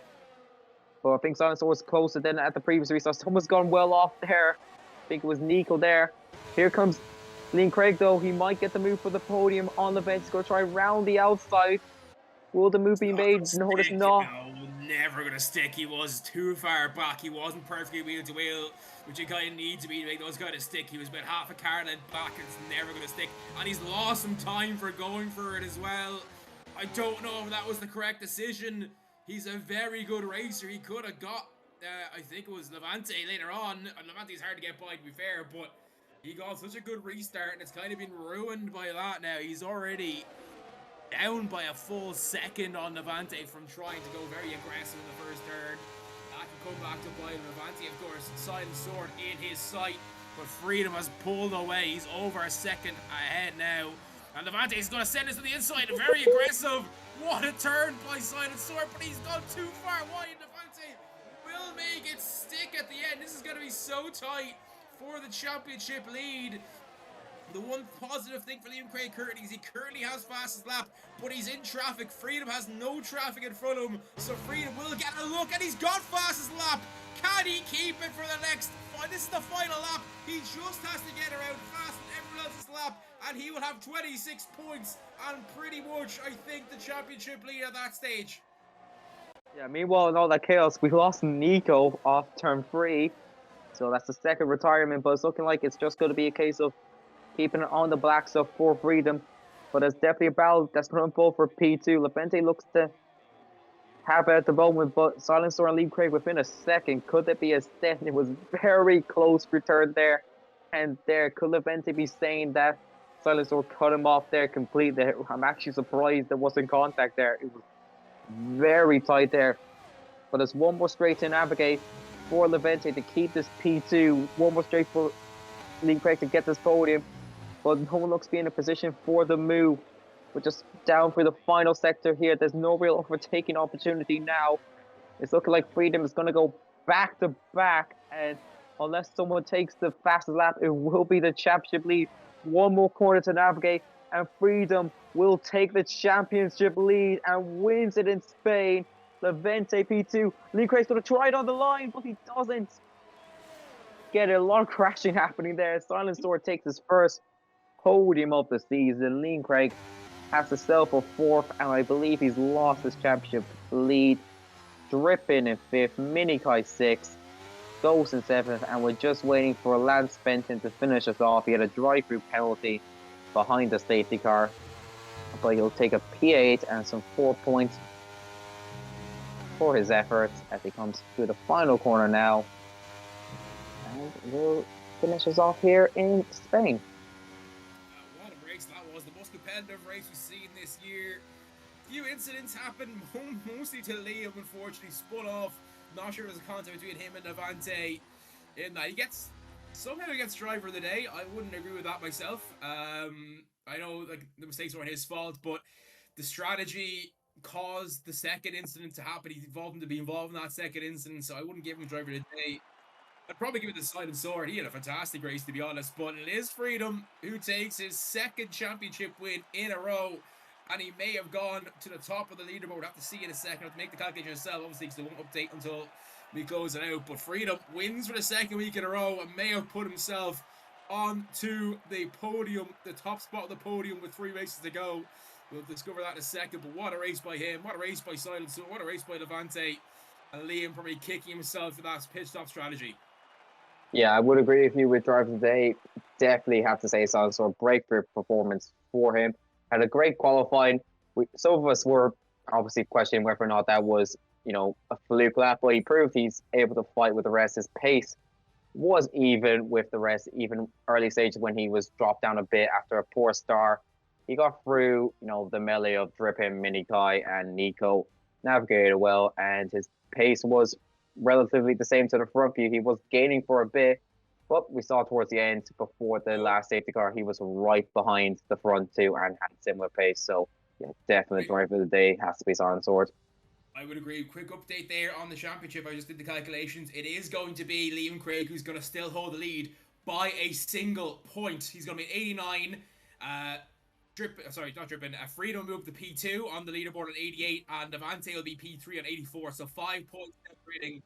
But I think Silent Sword was closer than at the previous restart. Someone's gone well off there. I think it was Nico there. Here comes Liam Craig, though, he might get the move for the podium on the bench. He's going to try round the outside. Will the move be made? Notice not. No, never gonna stick. He was too far back. He wasn't perfectly wheel to wheel, which you kind of need to be to make those kind of stick. He was about half a car length back, and it's never gonna stick. And he's lost some time for going for it as well. I don't know if that was the correct decision. He's a very good racer. He could have got, I think it was Levante later on. And Levante's hard to get by, to be fair, but he got such a good restart, and it's kind of been ruined by that now. He's already down by a full second on Levante from trying to go very aggressive in the first turn. That can come back to bite Levante, of course. Silent Sword in his sight, but Freedom has pulled away. He's over a second ahead now. And Levante is going to send us to the inside. Very aggressive. What a turn by Silent Sword, but he's gone too far wide. Levante will make it stick at the end. This is going to be so tight for the championship lead. The one positive thing for Liam Craig currently is he currently has fastest lap, but he's in traffic. Freedom has no traffic in front of him, so Freedom will get a look, and he's got fastest lap. Can he keep it for the next? This is the final lap. He just has to get around fast in everyone else's lap, and he will have 26 points, and pretty much, I think, the championship lead at that stage. Yeah, meanwhile, in all that chaos, we lost Nico off turn 3, so that's the second retirement, but it's looking like it's just going to be a case of keeping it on the black stuff for Freedom. But it's definitely a battle that's going to unfold for P2. Levante looks to have it at the moment, but Silent Sword and Liam Craig within a second. Could it be a step? It was very close return there. And there, could Levante be saying that Silent Sword cut him off there completely? I'm actually surprised there wasn't contact there. It was very tight there. But there's one more straight to navigate for Levante to keep this P2. One more straight for Liam Craig to get this podium. But no one looks to be in a position for the move. We're just down for the final sector here. There's no real overtaking opportunity now. It's looking like Freedom is going to go back to back. And unless someone takes the fastest lap, it will be the championship lead. One more corner to navigate. And Freedom will take the championship lead and wins it in Spain. Levante P2. Liam Craig's going to try it on the line, but he doesn't. Get a lot of crashing happening there. Silent Sword takes his first podium of the season. Liam Craig has to settle for 4th, and I believe he's lost his championship lead. Drippin in 5th, Minikai 6th, Ghost in 7th, and we're just waiting for Lance Benton to finish us off. He had a drive-through penalty behind the safety car, but he'll take a P8 and some 4 points for his efforts as he comes through the final corner now. And we'll finish us off here in Spain. What a race that was. The most competitive race we've seen this year. Few incidents happened, mostly to Liam, unfortunately, spun off. Not sure there's a contact between him and Levante in that. Somehow he gets driver of the day. I wouldn't agree with that myself. I know like the mistakes weren't his fault, but the strategy caused the second incident to happen. He involved him to be involved in that second incident, so I wouldn't give him driver of the day. I'd probably give it the Silent Sword. He had a fantastic race, to be honest, but it is Freedom who takes his second championship win in a row, and he may have gone to the top of the leaderboard. We'll have to see in a second. I'll have to make the calculation yourself, obviously, because they won't update until we close it out. But Freedom wins for the second week in a row and may have put himself onto the podium, the top spot of the podium with 3 races to go. We'll discover that in a second, but what a race by him. What a race by Silent Sword. What a race by Levante. And Liam probably kicking himself for that pit stop strategy. Yeah, I would agree with you with driver today. Definitely have to say Silent Sword breakthrough performance for him. Had a great qualifying. Some of us were obviously questioning whether or not that was, a fluke lap, but he proved he's able to fight with the rest. His pace was even with the rest, even early stages when he was dropped down a bit after a poor start. He got through, the melee of Drippin, Minikai, and Nico, navigated well, and his pace was relatively the same to the front view. He was gaining for a bit, but we saw towards the end, before the last safety car, he was right behind the front two and had similar pace. So, yeah, definitely driver of the day has to be Silent Sword. I would agree. Quick update there on the championship. I just did the calculations. It is going to be Liam Craig who's going to still hold the lead by a single point. He's going to be 89. Freedom will move to P2 on the leaderboard at 88, and Levante will be P3 at 84. So 5 points separating.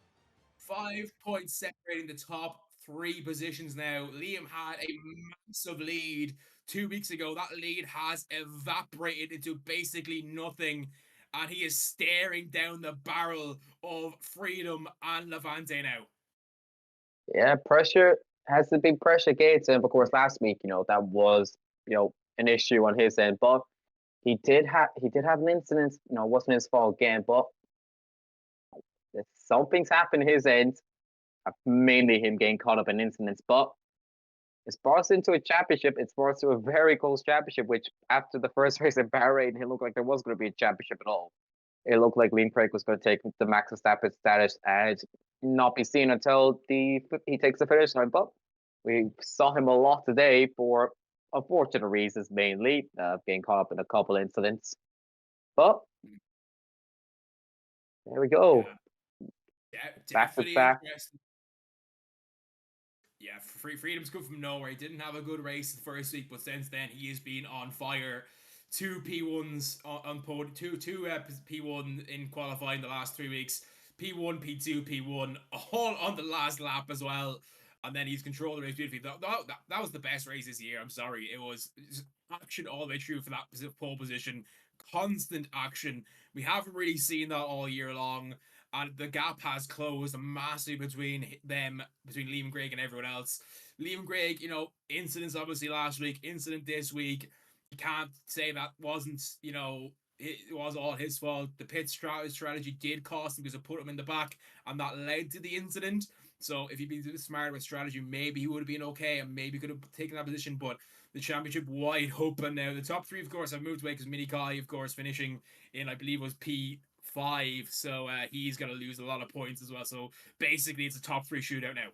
5 points separating the top 3 positions now. Liam had a massive lead 2 weeks ago. That lead has evaporated into basically nothing, and he is staring down the barrel of Freedom and Levante now. Yeah, pressure has to be pressure against him. Of course, last week, that was, an issue on his end, but he did have an incident. It wasn't his fault again, but something's happened his end. Mainly him getting caught up in incidents, but it's brought us into a championship. It's brought us to a very close championship, which after the first race at Bahrain, it looked like there was going to be a championship at all. It looked like Liam Craig was going to take the Max Verstappen status and not be seen until he takes the finish line. But we saw him a lot today for unfortunate reasons, mainly getting caught up in a couple incidents. But there we go. Yeah, Back to definitely back. interesting. Yeah, Freedom's come from nowhere. He didn't have a good race the first week, but since then he has been on fire. 2 P1s on podium, two P1 in qualifying the last 3 weeks. P1, P2, P1, all on the last lap as well. And then he's controlled the race beautifully. That was the best race this year. I'm sorry. It was action all the way through for that pole position. Constant action. We haven't really seen that all year long. And the gap has closed massively between Liam Craig and everyone else. Liam Craig, incidents obviously last week, incident this week. You can't say that wasn't, it was all his fault. The pit strategy did cost him because it put him in the back, and that led to the incident. So if he'd been smart with strategy, maybe he would have been okay and maybe could have taken that position. But the championship wide open now. The top 3, of course, have moved away because Mini Kai, of course, finishing in, I believe, was P5. So he's going to lose a lot of points as well. So basically, it's a top 3 shootout now.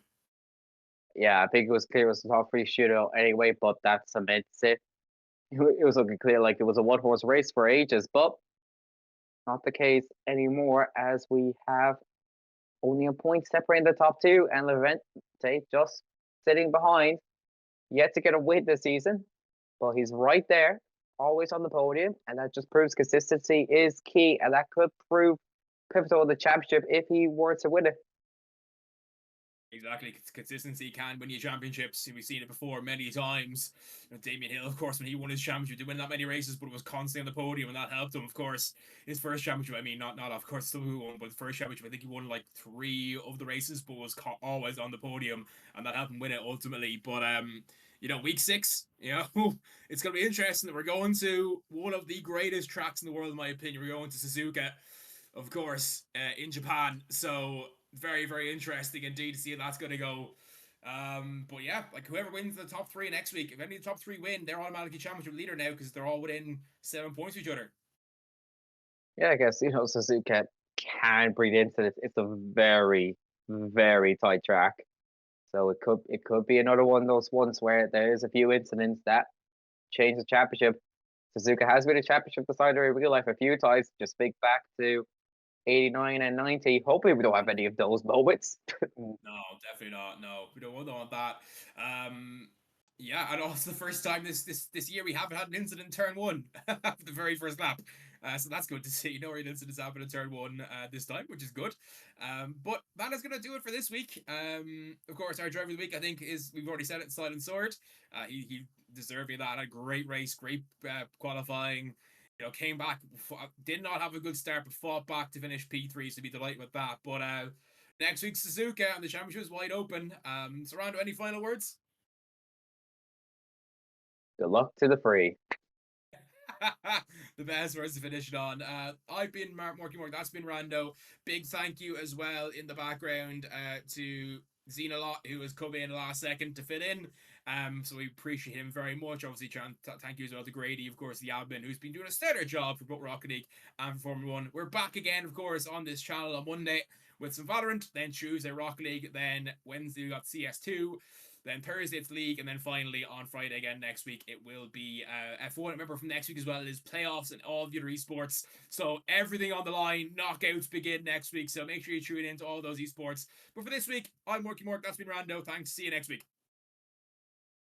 Yeah, I think it was clear it was a top 3 shootout anyway, but that cements it. It was looking clear like it was a one-horse race for ages, but not the case anymore as we have only a point separating the top 2 and Levante just sitting behind, yet to get a win this season, but he's right there, always on the podium, and that just proves consistency is key, and that could prove pivotal in the championship if he were to win it. Exactly. Consistency can win you championships. We've seen it before many times. Damien Hill, of course, when he won his championship, didn't win that many races, but it was constantly on the podium, and that helped him, of course. His first championship, I mean, not of course, still who won, but the first championship, I think he won like 3 of the races, but was always on the podium, and that helped him win it ultimately. But, week 6, it's going to be interesting that we're going to one of the greatest tracks in the world, in my opinion. We're going to Suzuka, of course, in Japan. So very, very interesting indeed to see how that's going to go. But yeah, like whoever wins the top 3 next week, if any of the top 3 win, they're automatically championship leader now because they're all within 7 points of each other. Yeah, I guess, Suzuka can breathe into it. It's a very, very tight track. So it could be another one of those ones where there's a few incidents that change the championship. Suzuka has been a championship decider in real life a few times. Just think back to 89 and 90. Hopefully we don't have any of those moments. No, definitely not. No, we don't want that. Yeah, and also the first time this year we haven't had an incident in turn 1 after the very first lap. So that's good to see. No real incidents happen in turn 1 this time, which is good. But that is going to do it for this week. Of course, our driver of the week, I think, is, we've already said it, Silent Sword. He deserving that. A great race, great qualifying. Came back, did not have a good start, but fought back to finish P3, so be delighted with that. But next week's Suzuka and the championship is wide open. So, Rando, any final words? Good luck to the free. The best words to finish it on. I've been Morky Mork. That's been Rando. Big thank you as well in the background to Xenalot, who has come in last second to fit in. So we appreciate him very much. Obviously, thank you as well to Grady, of course, the admin, who's been doing a stellar job for both Rocket League and for Formula 1. We're back again, of course, on this channel on Monday with some Valorant, then Tuesday Rocket League, then Wednesday we got CS2, then Thursday it's League, and then finally on Friday again next week it will be F1. Remember, from next week as well is playoffs and all the other esports. So everything on the line. Knockouts begin next week. So make sure you tune in to all those esports. But for this week, I'm Morky Mork. That's been Rando. Thanks. See you next week.